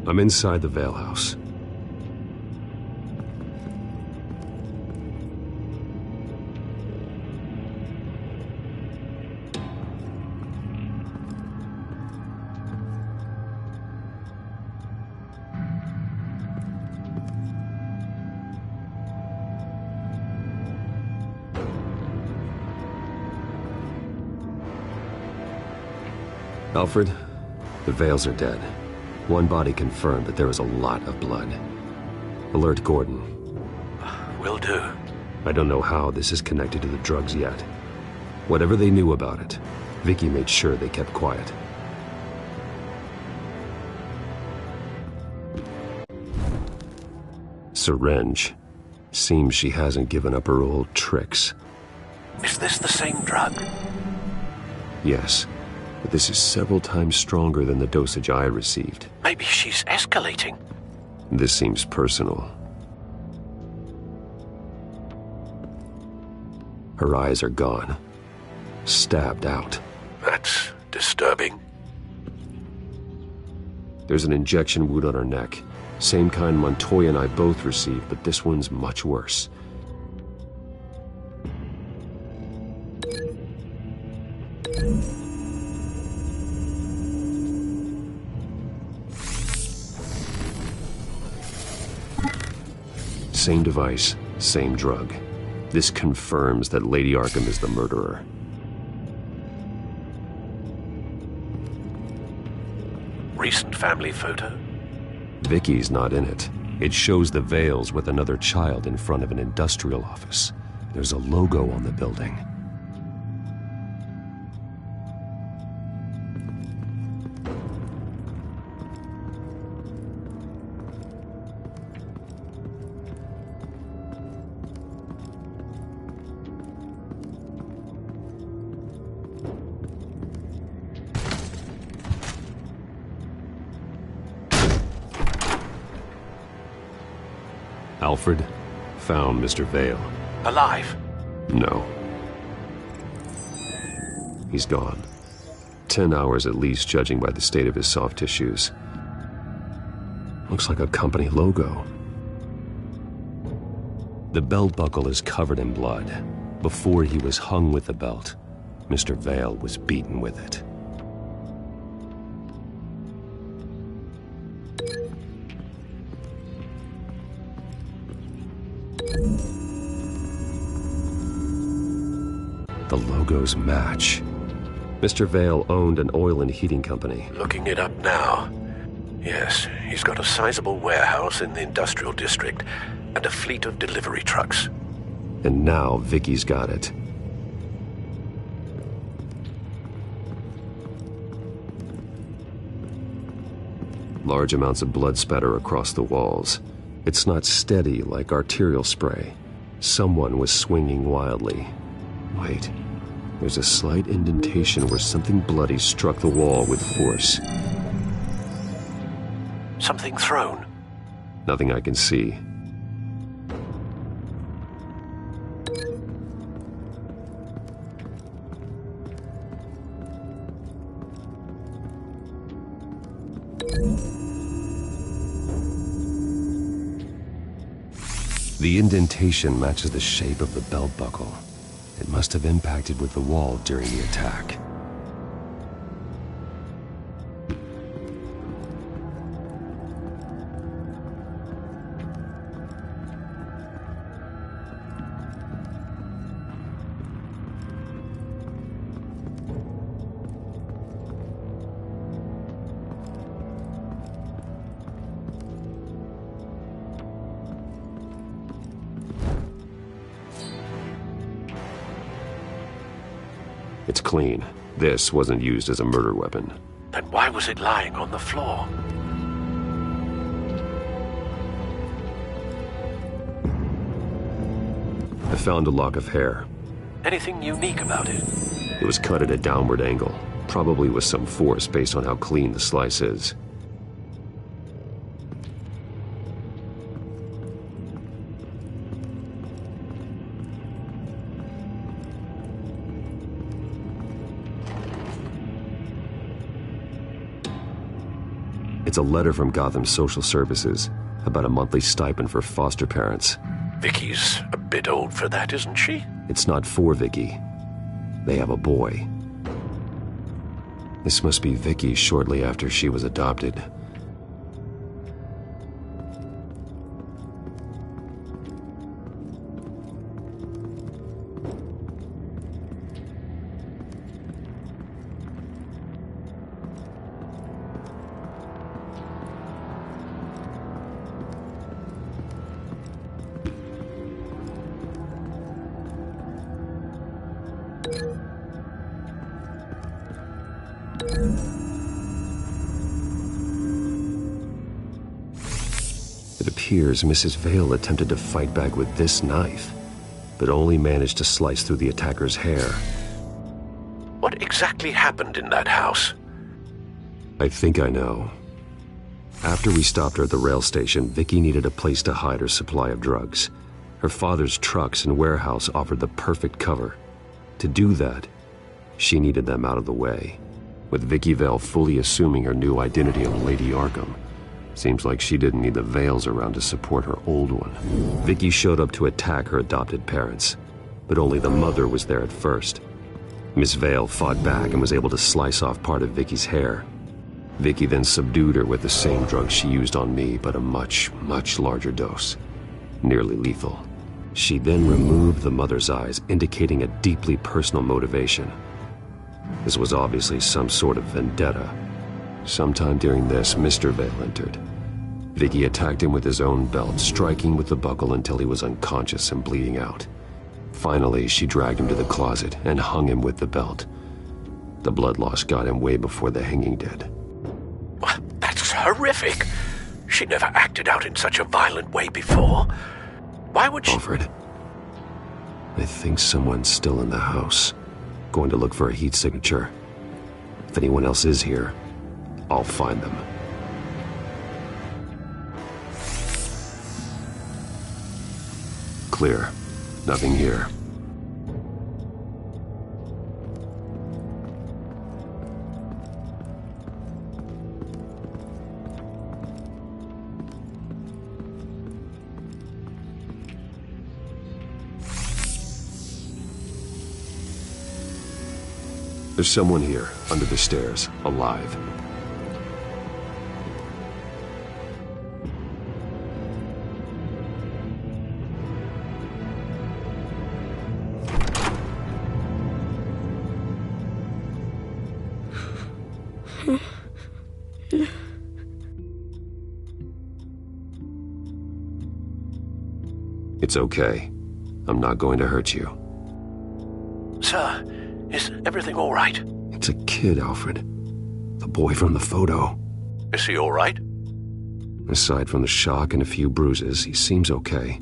Speaker 5: I'm inside the Vale house. Alfred, the Vales are dead. One body confirmed, but there was a lot of blood. Alert Gordon.
Speaker 18: Will do.
Speaker 5: I don't know how this is connected to the drugs yet. Whatever they knew about it, Vicky made sure they kept quiet. Syringe. Seems she hasn't given up her old tricks.
Speaker 18: Is this the same drug?
Speaker 5: Yes. But this is several times stronger than the dosage I received.
Speaker 18: Maybe she's escalating.
Speaker 5: This seems personal. Her eyes are gone. Stabbed out.
Speaker 18: That's disturbing.
Speaker 5: There's an injection wound on her neck. Same kind Montoya and I both received, but this one's much worse. Same device, same drug. This confirms that Lady Arkham is the murderer.
Speaker 18: Recent family photo?
Speaker 5: Vicky's not in it. It shows the Vales with another child in front of an industrial office. There's a logo on the building. Alfred found Mr. Vale.
Speaker 18: Alive?
Speaker 5: No. He's gone. 10 hours at least, judging by the state of his soft tissues. Looks like a company logo. The belt buckle is covered in blood. Before he was hung with the belt, Mr. Vale was beaten with it. The logos match. Mr. Vale owned an oil and heating company.
Speaker 18: Looking it up now. Yes, he's got a sizable warehouse in the industrial district and a fleet of delivery trucks.
Speaker 5: And now Vicky's got it. Large amounts of blood spatter across the walls. It's not steady like arterial spray. Someone was swinging wildly. Wait, there's a slight indentation where something bloody struck the wall with force.
Speaker 18: Something thrown?
Speaker 5: Nothing I can see. The indentation matches the shape of the belt buckle. It must have impacted with the wall during the attack. It's clean. This wasn't used as a murder weapon.
Speaker 18: Then why was it lying on the floor?
Speaker 5: I found a lock of hair.
Speaker 18: Anything unique about it?
Speaker 5: It was cut at a downward angle, probably with some force based on how clean the slice is. It's a letter from Gotham Social Services about a monthly stipend for foster parents.
Speaker 18: Vicky's a bit old for that, isn't she?
Speaker 5: It's not for Vicky. They have a boy. This must be Vicky shortly after she was adopted. It appears Mrs. Vale attempted to fight back with this knife, but only managed to slice through the attacker's hair.
Speaker 18: What exactly happened in that house?
Speaker 5: I think I know. After we stopped her at the rail station, Vicky needed a place to hide her supply of drugs. Her father's trucks and warehouse offered the perfect cover. To do that, she needed them out of the way. With Vicky Vale fully assuming her new identity of Lady Arkham, seems like she didn't need the Vales around to support her old one. Vicky showed up to attack her adopted parents, but only the mother was there at first. Miss Vale fought back and was able to slice off part of Vicky's hair. Vicky then subdued her with the same drug she used on me, but a much, much larger dose. Nearly lethal. She then removed the mother's eyes, indicating a deeply personal motivation. This was obviously some sort of vendetta. Sometime during this, Mr. Vale entered. Vicky attacked him with his own belt, striking with the buckle until he was unconscious and bleeding out. Finally, she dragged him to the closet and hung him with the belt. The blood loss got him way before the hanging did.
Speaker 18: That's horrific. She never acted out in such a violent way before. Why would she...
Speaker 5: Alfred, I think someone's still in the house. Going to look for a heat signature. If anyone else is here, I'll find them. Clear. Nothing here. There's someone here, under the stairs, alive. It's okay. I'm not going to hurt you.
Speaker 18: Sir, is everything all right?
Speaker 5: It's a kid, Alfred. The boy from the photo.
Speaker 18: Is he all right?
Speaker 5: Aside from the shock and a few bruises, he seems okay.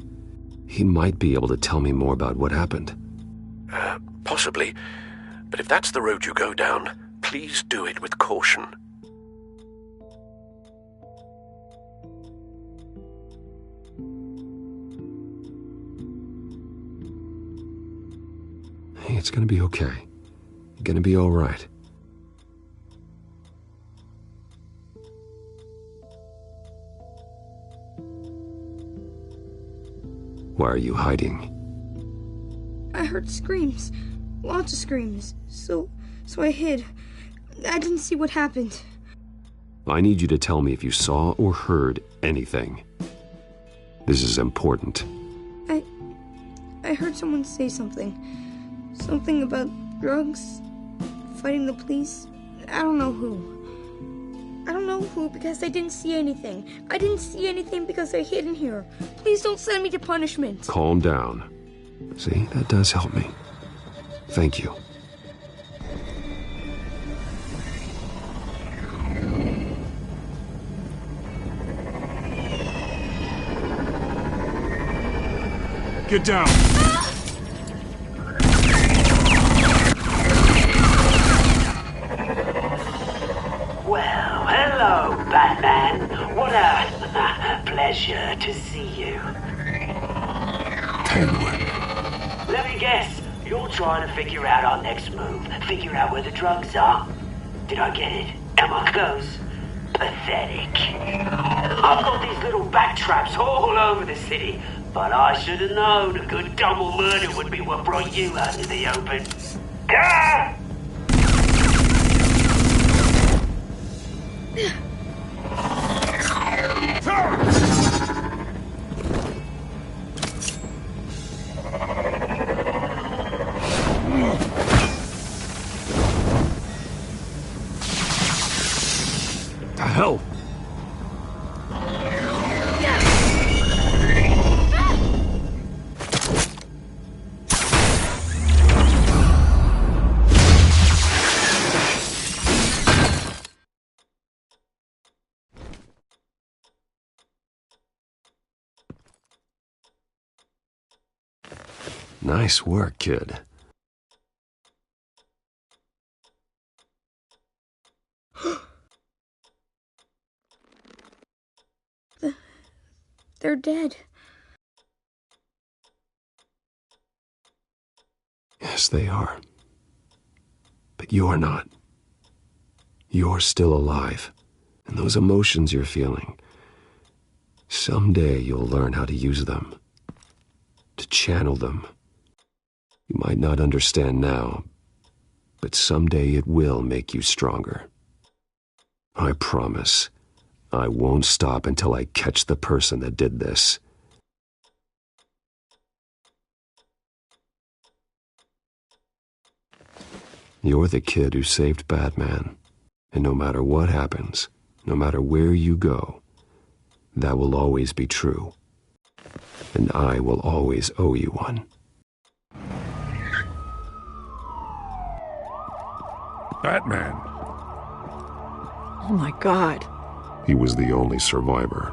Speaker 5: He might be able to tell me more about what happened.
Speaker 18: Possibly. But if that's the road you go down, please do it with caution.
Speaker 5: Hey, it's gonna be okay. You're gonna be all right. Why are you hiding?
Speaker 20: I heard screams. Lots of screams. So I hid. I didn't see what happened.
Speaker 5: I need you to tell me if you saw or heard anything. This is important.
Speaker 20: I heard someone say something. Something about drugs, fighting the police. I don't know who. I don't know who because I didn't see anything. I didn't see anything because I hid in here. Please don't send me to punishment.
Speaker 5: Calm down. See, that does help me. Thank you.
Speaker 3: Get down!
Speaker 21: Well, hello, Batman. What a pleasure to see you.
Speaker 3: Penguin.
Speaker 21: Let me guess. You're trying to figure out our next move. Figure out where the drugs are. Did I get it? Am I close? Pathetic. I've got these little bat traps all over the city, but I should have known a good double murder would be what brought you out to the open. Ah!
Speaker 5: The hell? Nice work, kid.
Speaker 20: They're dead.
Speaker 5: Yes, they are. But you're not. You're still alive. And those emotions you're feeling, someday you'll learn how to use them. To channel them. You might not understand now, but someday it will make you stronger. I promise. I won't stop until I catch the person that did this. You're the kid who saved Batman. And no matter what happens, no matter where you go, that will always be true. And I will always owe you one.
Speaker 3: Batman.
Speaker 19: Oh my God.
Speaker 3: He was the only survivor.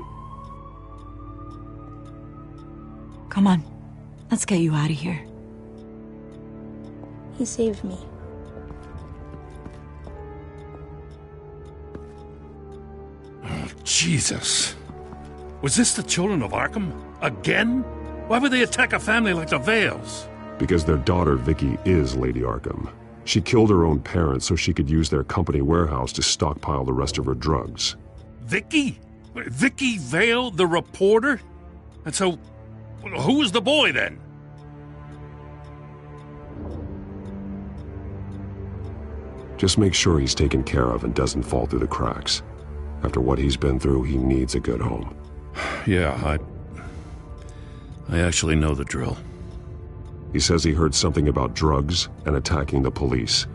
Speaker 4: Come on. Let's get you out of here.
Speaker 20: He saved me.
Speaker 14: Oh, Jesus. Was this the children of Arkham? Again? Why would they attack a family like the Vales?
Speaker 3: Because their daughter, Vicky, is Lady Arkham. She killed her own parents so she could use their company warehouse to stockpile the rest of her drugs.
Speaker 14: Vicky? Vicky Vale, the reporter? And so, who was the boy then?
Speaker 3: Just make sure he's taken care of and doesn't fall through the cracks. After what he's been through, he needs a good home.
Speaker 14: Yeah, I actually know the drill.
Speaker 3: He says he heard something about drugs and attacking the police.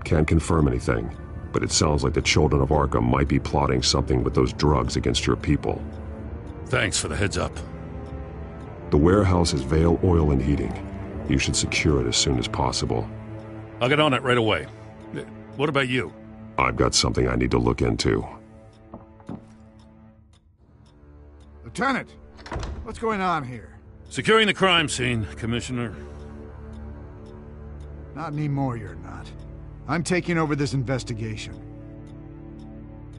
Speaker 3: Can't confirm anything, but it sounds like the children of Arkham might be plotting something with those drugs against your people.
Speaker 14: Thanks for the heads up.
Speaker 3: The warehouse is Vale Oil and Heating. You should secure it as soon as possible.
Speaker 14: I'll get on it right away. What about you?
Speaker 3: I've got something I need to look into.
Speaker 15: Lieutenant, what's going on here?
Speaker 14: Securing the crime scene, Commissioner.
Speaker 15: Not anymore, you're not. I'm taking over this investigation.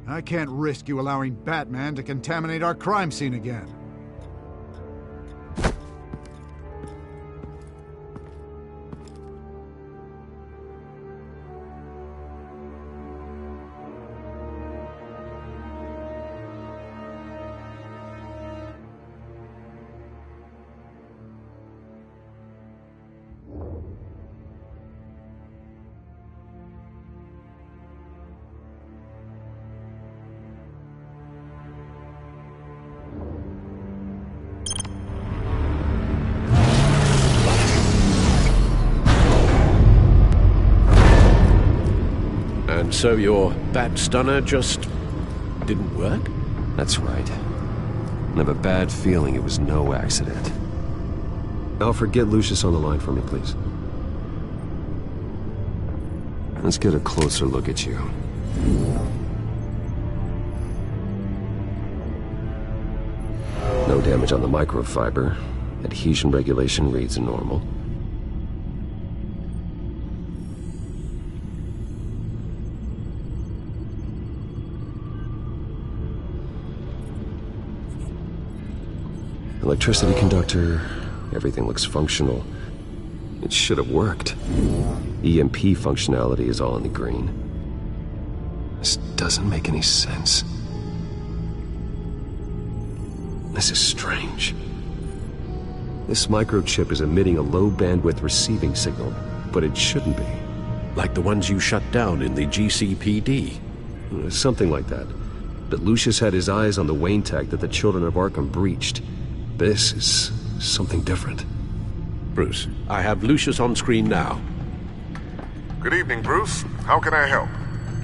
Speaker 15: I can't risk you allowing Batman to contaminate our crime scene again.
Speaker 18: And so your bat stunner just didn't work?
Speaker 5: That's right. I have a bad feeling it was no accident. Alfred, get Lucius on the line for me, please. Let's get a closer look at you. No damage on the microfiber. Adhesion regulation reads normal. Electricity conductor, everything looks functional. It should have worked. EMP functionality is all in the green. This doesn't make any sense. This is strange. This microchip is emitting a low-bandwidth receiving signal, but it shouldn't be.
Speaker 18: Like the ones you shut down in the GCPD?
Speaker 5: Something like that. But Lucius had his eyes on the Wayne tag that the Children of Arkham breached. This is something different.
Speaker 18: Bruce, I have Lucius on screen now.
Speaker 3: Good evening, Bruce. How can I help?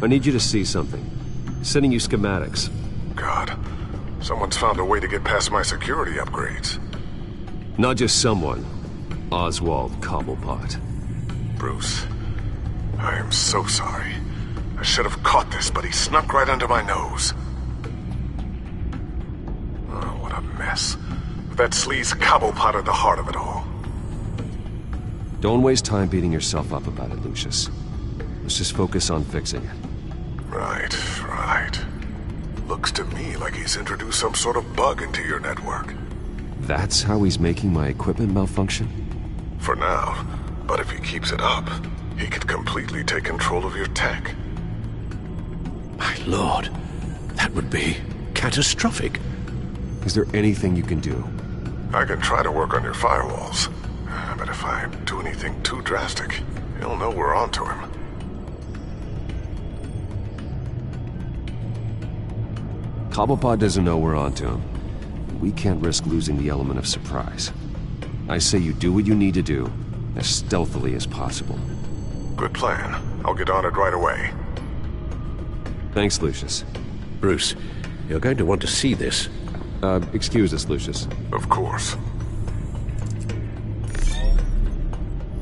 Speaker 5: I need you to see something. Sending you schematics.
Speaker 3: God, someone's found a way to get past my security upgrades.
Speaker 5: Not just someone. Oswald Cobblepot.
Speaker 3: Bruce, I am so sorry. I should have caught this, but he snuck right under my nose. Oh, what a mess. That sleaze Cobblepot at the heart of it all.
Speaker 5: Don't waste time beating yourself up about it, Lucius. Let's just focus on fixing it.
Speaker 3: Right. Looks to me like he's introduced some sort of bug into your network.
Speaker 5: That's how he's making my equipment malfunction?
Speaker 3: For now. But if he keeps it up, he could completely take control of your tech.
Speaker 18: My lord, that would be catastrophic.
Speaker 5: Is there anything you can do?
Speaker 3: I can try to work on your firewalls. But if I do anything too drastic, he'll know we're onto him.
Speaker 5: Cobblepot doesn't know we're onto him. We can't risk losing the element of surprise. I say you do what you need to do, as stealthily as possible.
Speaker 3: Good plan. I'll get on it right away.
Speaker 5: Thanks, Lucius.
Speaker 18: Bruce, you're going to want to see this.
Speaker 5: Excuse us, Lucius.
Speaker 3: Of course.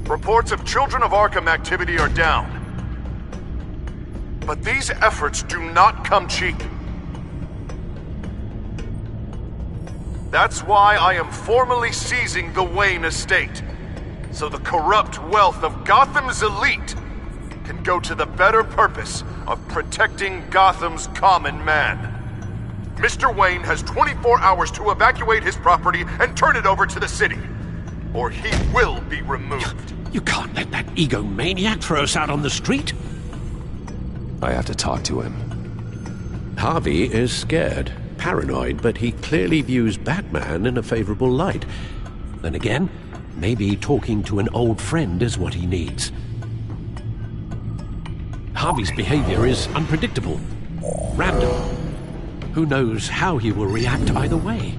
Speaker 7: Reports of Children of Arkham activity are down. But these efforts do not come cheap. That's why I am formally seizing the Wayne estate, so the corrupt wealth of Gotham's elite can go to the better purpose of protecting Gotham's common man. Mr. Wayne has 24 hours to evacuate his property and turn it over to the city, or he will be removed.
Speaker 18: You can't let that egomaniac throw us out on the street.
Speaker 5: I have to talk to him.
Speaker 18: Harvey is scared, paranoid, but he clearly views Batman in a favorable light. Then again, maybe talking to an old friend is what he needs. Harvey's behavior is unpredictable, random. Who knows how he will react either way?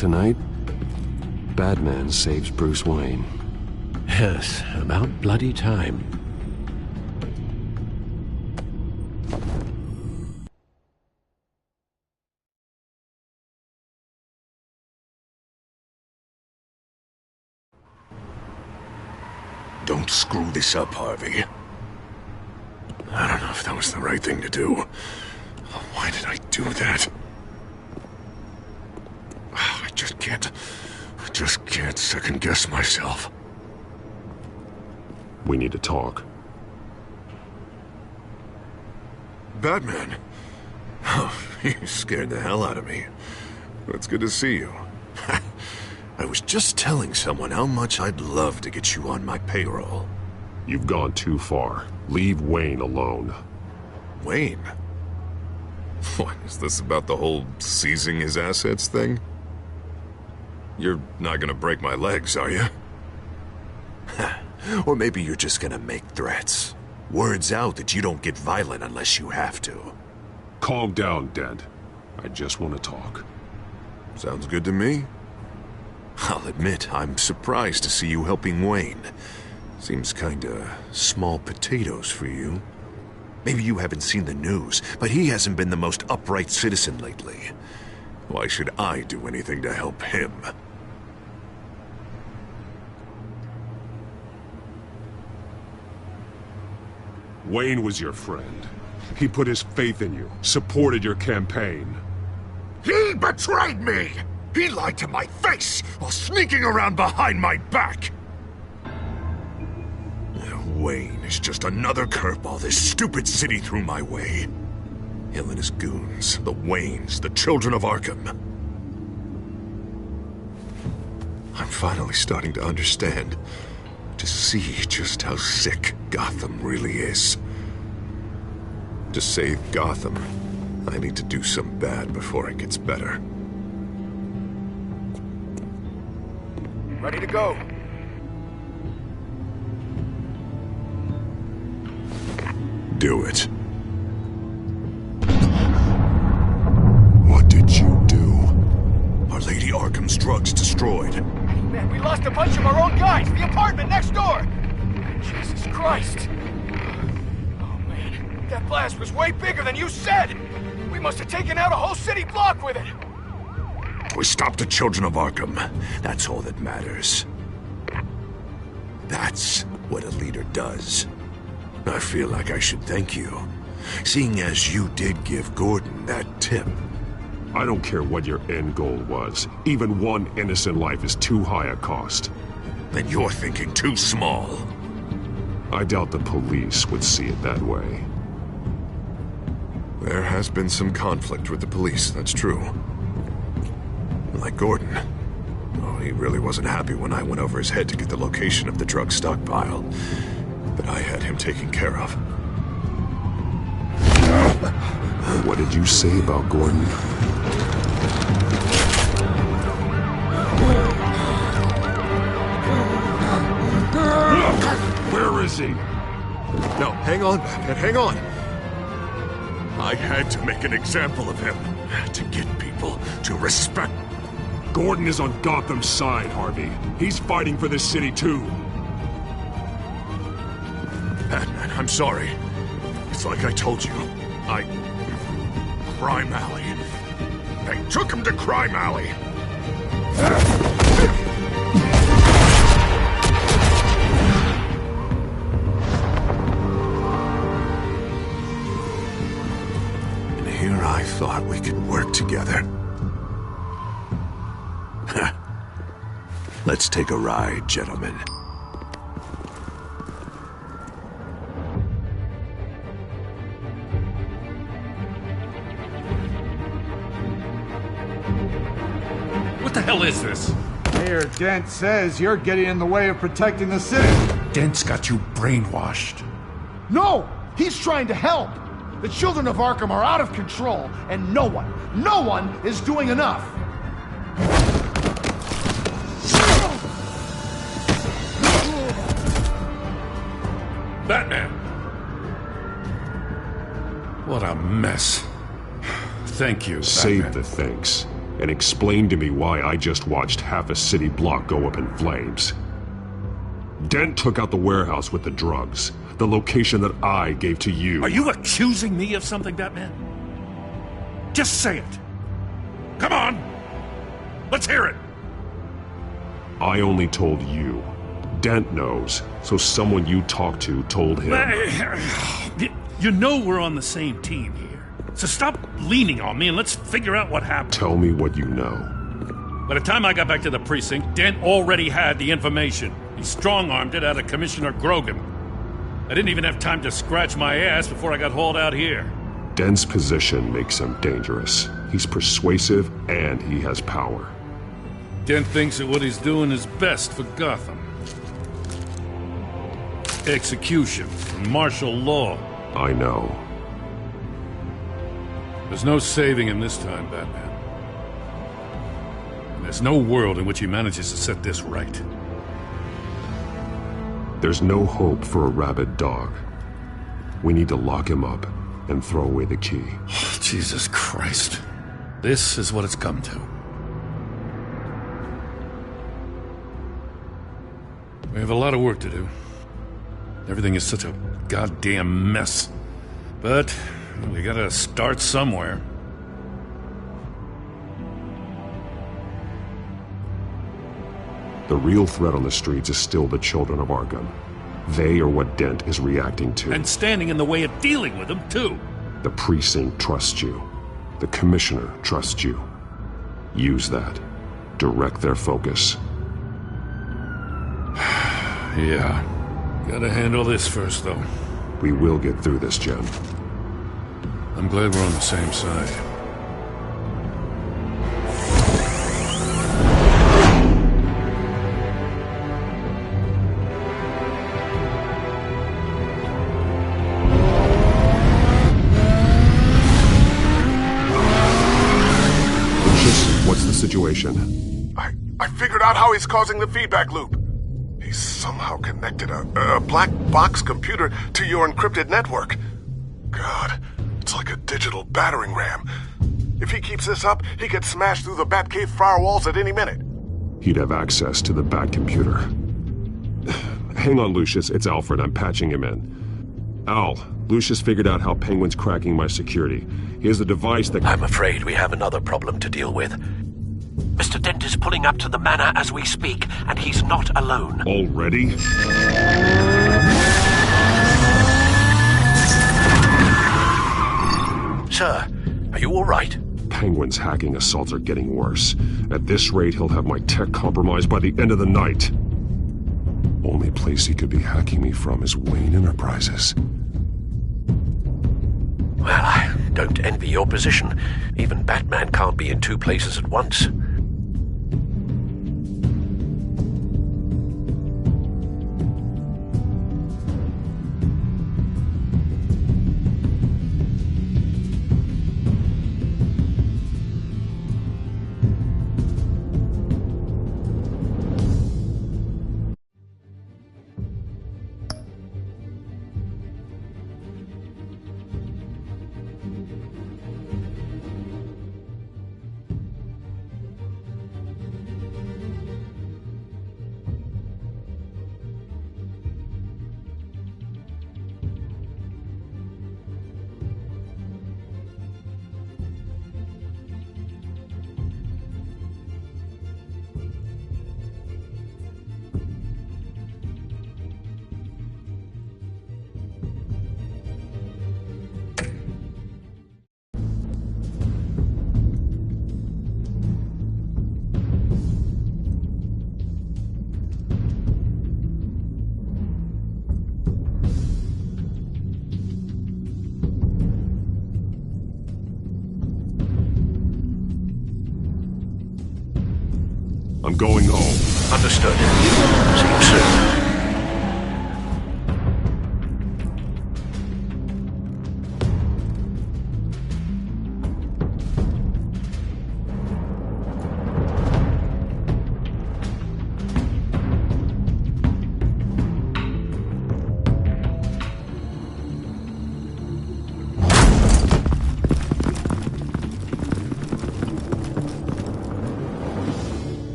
Speaker 5: tonight, Batman saves Bruce Wayne.
Speaker 18: Yes, about bloody time.
Speaker 3: Don't screw this up, Harvey. I don't know if that was the right thing to do. Why did I do that? I just can't second-guess myself.
Speaker 5: We need to talk.
Speaker 3: Batman? Oh, you scared the hell out of me. It's good to see you. I was just telling someone how much I'd love to get you on my payroll.
Speaker 5: You've gone too far. Leave Wayne alone.
Speaker 3: Wayne? What, is this about the whole seizing his assets thing? You're not gonna break my legs, are you? Or maybe you're just gonna make threats. Words out that you don't get violent unless you have to.
Speaker 5: Calm down, Dent. I just want to talk.
Speaker 3: Sounds good to me. I'll admit, I'm surprised to see you helping Wayne. Seems kinda small potatoes for you. Maybe you haven't seen the news, but he hasn't been the most upright citizen lately. Why should I do anything to help him?
Speaker 5: Wayne was your friend. He put his faith in you, supported your campaign.
Speaker 3: He betrayed me! He lied to my face while sneaking around behind my back! Wayne is just another curveball this stupid city threw my way. Him and his goons, the Waynes, the children of Arkham. I'm finally starting to understand, to see just how sick Gotham really is. To save Gotham, I need to do some bad before it gets better.
Speaker 13: Ready to go.
Speaker 3: Do it. What did you do? Our Lady Arkham's drugs destroyed.
Speaker 13: Man, we lost a bunch of our own guys. The apartment next door. Jesus Christ. Oh, man. That blast was way bigger than you said. We must have taken out a whole city block with it.
Speaker 3: We stopped the children of Arkham. That's all that matters. That's what a leader does. I feel like I should thank you, seeing as you did give Gordon that tip.
Speaker 5: I don't care what your end goal was. Even one innocent life is too high a cost.
Speaker 3: Then you're thinking too small.
Speaker 5: I doubt the police would see it that way.
Speaker 3: There has been some conflict with the police, that's true. Like Gordon. Oh, he really wasn't happy when I went over his head to get the location of the drug stockpile. But I had him taken care of.
Speaker 5: What did you say about Gordon?
Speaker 3: Where is he? No, hang on, Batman, hang on. I had to make an example of him. To get people to respect.
Speaker 5: Gordon is on Gotham's side, Harvey. He's fighting for this city, too.
Speaker 3: Batman, I'm sorry. It's like I told you. Crime Alley. They took him to Crime Alley. And here I thought we could work together. Let's take a ride, gentlemen.
Speaker 14: What the hell is this?
Speaker 15: Mayor Dent says you're getting in the way of protecting the city.
Speaker 14: Dent's got you brainwashed.
Speaker 15: No! He's trying to help! The children of Arkham are out of control, and no one is doing enough!
Speaker 14: Batman! What a mess. Thank you,
Speaker 5: Save
Speaker 14: Batman.
Speaker 5: the thanks.
Speaker 3: and explain to me why I just watched half a city block go up in flames. Dent took out the warehouse with the drugs, the location that I gave to you.
Speaker 14: Are you accusing me of something, Batman? Just say it. Come on! Let's hear it!
Speaker 3: I only told you. Dent knows, so someone you talked to told him.
Speaker 14: You know we're on the same team here. So stop leaning on me and let's figure out what happened.
Speaker 3: Tell me what you know.
Speaker 14: By the time I got back to the precinct, Dent already had the information. He strong-armed it out of Commissioner Grogan. I didn't even have time to scratch my ass before I got hauled out here.
Speaker 3: Dent's position makes him dangerous. He's persuasive and he has power.
Speaker 14: Dent thinks that what he's doing is best for Gotham. Execution, martial law.
Speaker 3: I know.
Speaker 14: There's no saving him this time, Batman. And there's no world in which he manages to set this right.
Speaker 3: There's no hope for a rabid dog. We need to lock him up and throw away the key.
Speaker 14: Jesus Christ. This is what it's come to. We have a lot of work to do. Everything is such a goddamn mess. But we gotta start somewhere.
Speaker 3: The real threat on the streets is still the children of Arkham. They are what Dent is reacting to.
Speaker 14: And standing in the way of dealing with them, too.
Speaker 3: The precinct trusts you. The commissioner trusts you. Use that. Direct their focus.
Speaker 14: Yeah. Gotta handle this first, though.
Speaker 3: We will get through this, Jen.
Speaker 14: I'm glad we're on the same side.
Speaker 3: Lucius, what's the situation?
Speaker 2: I figured out how he's causing the feedback loop. He's somehow connected a black box computer to your encrypted network. God, it's like a digital battering ram. If he keeps this up, he could smash through the Batcave firewalls at any minute.
Speaker 3: He'd have access to the Bat computer. Hang on, Lucius. It's Alfred. I'm patching him in. Al, Lucius figured out how Penguin's cracking my security. He has a device that...
Speaker 18: I'm afraid we have another problem to deal with. Mr. Dent is pulling up to the manor as we speak, and he's not alone.
Speaker 3: Already?
Speaker 18: Sir, are you all right?
Speaker 3: Penguin's hacking assaults are getting worse. At this rate, he'll have my tech compromised by the end of the night. Only place he could be hacking me from is Wayne Enterprises.
Speaker 18: Well, I don't envy your position. Even Batman can't be in two places at once.
Speaker 3: I'm going home.
Speaker 18: Understood. See you soon.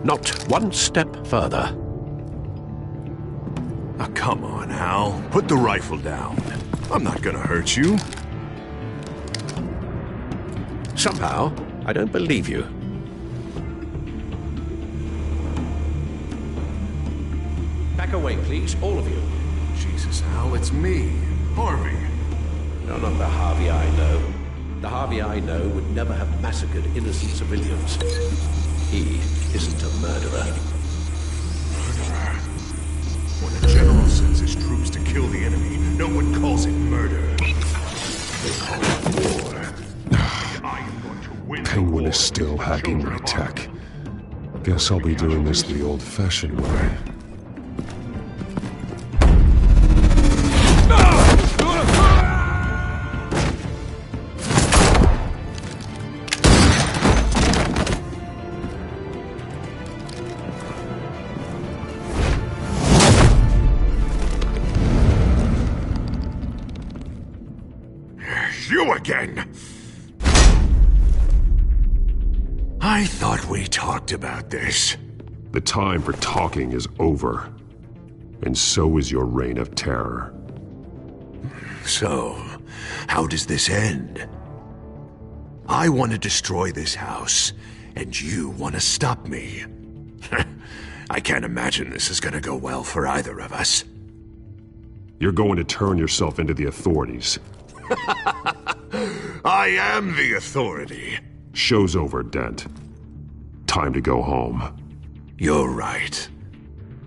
Speaker 18: Not one step further.
Speaker 3: Now, come on, Hal. Put the rifle down. I'm not gonna hurt you.
Speaker 18: Somehow, I don't believe you. Back away, please, all of you.
Speaker 3: Jesus, Hal, it's me, Harvey.
Speaker 18: No, not the Harvey I know. The Harvey I know would never have massacred innocent civilians. He isn't a murderer.
Speaker 3: Murderer? When a general sends his troops to kill the enemy, no one calls it murder. They call it war. And I am going to win.
Speaker 6: Penguin is still hacking my tech. Guess I'll be doing this the old-fashioned way.
Speaker 3: You again! I thought we talked about this.
Speaker 6: The time for talking is over. And so is your reign of terror.
Speaker 3: So, how does this end? I want to destroy this house, and you want to stop me. I can't imagine this is gonna go well for either of us.
Speaker 6: You're going to turn yourself into the authorities.
Speaker 3: I am the authority.
Speaker 6: Show's over, Dent. Time to go home.
Speaker 3: You're right.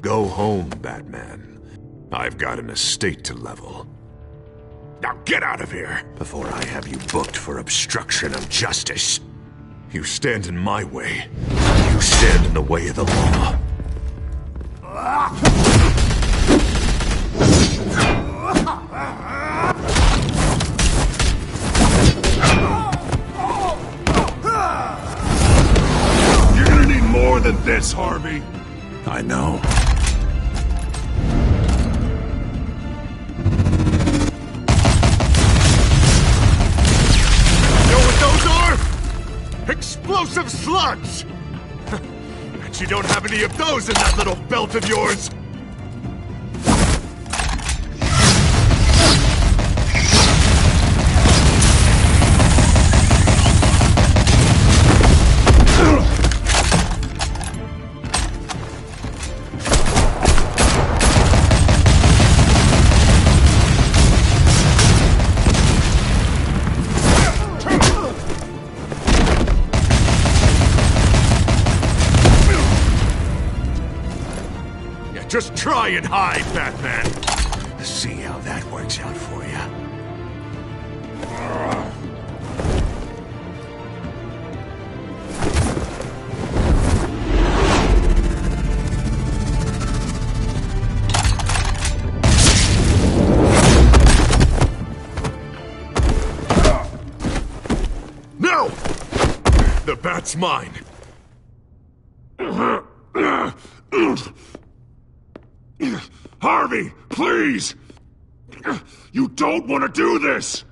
Speaker 3: Go home, Batman. I've got an estate to level. Now get out of here before I have you booked for obstruction of justice. You stand in my way. You stand in the way of the law.
Speaker 6: You're gonna need more than this, Harvey.
Speaker 3: I know.
Speaker 6: Know what those are? Explosive slugs! Bet you don't have any of those in that little belt of yours! Just try and hide, Batman.
Speaker 3: See how that works out for you.
Speaker 6: No! The bat's mine. Harvey, please! You don't want to do this!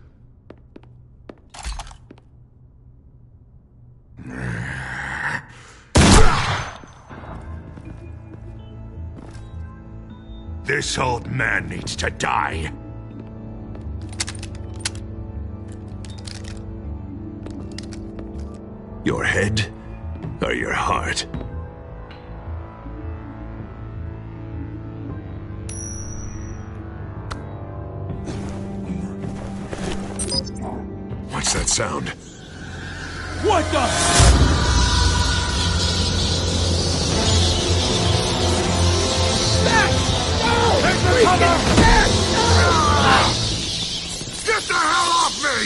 Speaker 3: This old man needs to die. Your head or your heart? What's that sound?
Speaker 6: What the?
Speaker 3: Get the hell off me!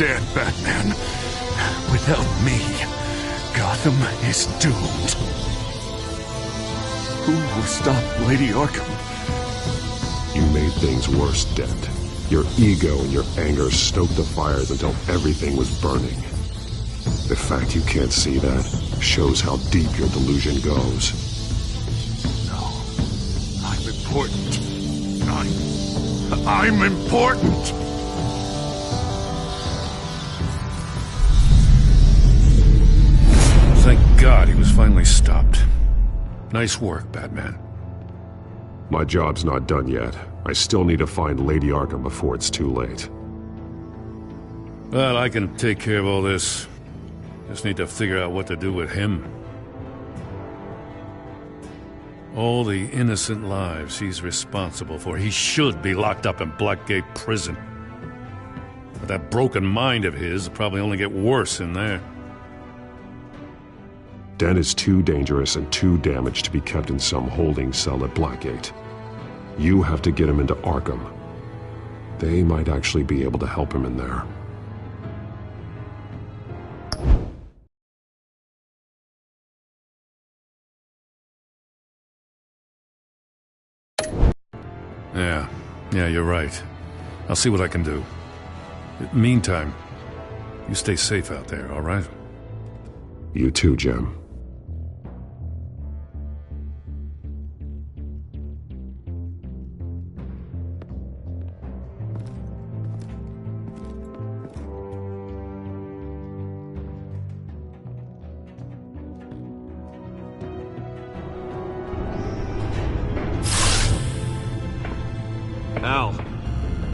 Speaker 6: understand, Batman. Without me, Gotham is doomed. Who will stop Lady Arkham?
Speaker 3: You made things worse, Dent. Your ego and your anger stoked the fires until everything was burning. The fact you can't see that shows how deep your delusion goes.
Speaker 6: No. I'm important. I'm important!
Speaker 14: Thank God he was finally stopped. Nice work, Batman.
Speaker 3: My job's not done yet. I still need to find Lady Arkham before it's too late.
Speaker 14: Well, I can take care of all this. Just need to figure out what to do with him. All the innocent lives he's responsible for. He should be locked up in Blackgate Prison. But that broken mind of his will probably only get worse in there.
Speaker 3: Dent is too dangerous and too damaged to be kept in some holding cell at Blackgate. You have to get him into Arkham. They might actually be able to help him in there.
Speaker 14: Yeah, you're right. I'll see what I can do. Meantime, you stay safe out there, all right?
Speaker 3: You too, Jim.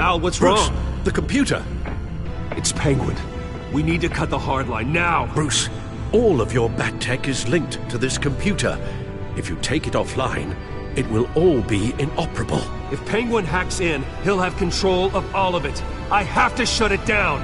Speaker 11: Al, what's
Speaker 18: Bruce,
Speaker 11: wrong?
Speaker 18: the computer.
Speaker 11: It's Penguin. We need to cut the hard line now.
Speaker 18: Bruce, all of your bat tech is linked to this computer. If you take it offline, it will all be inoperable.
Speaker 11: If Penguin hacks in, he'll have control of all of it. I have to shut it down.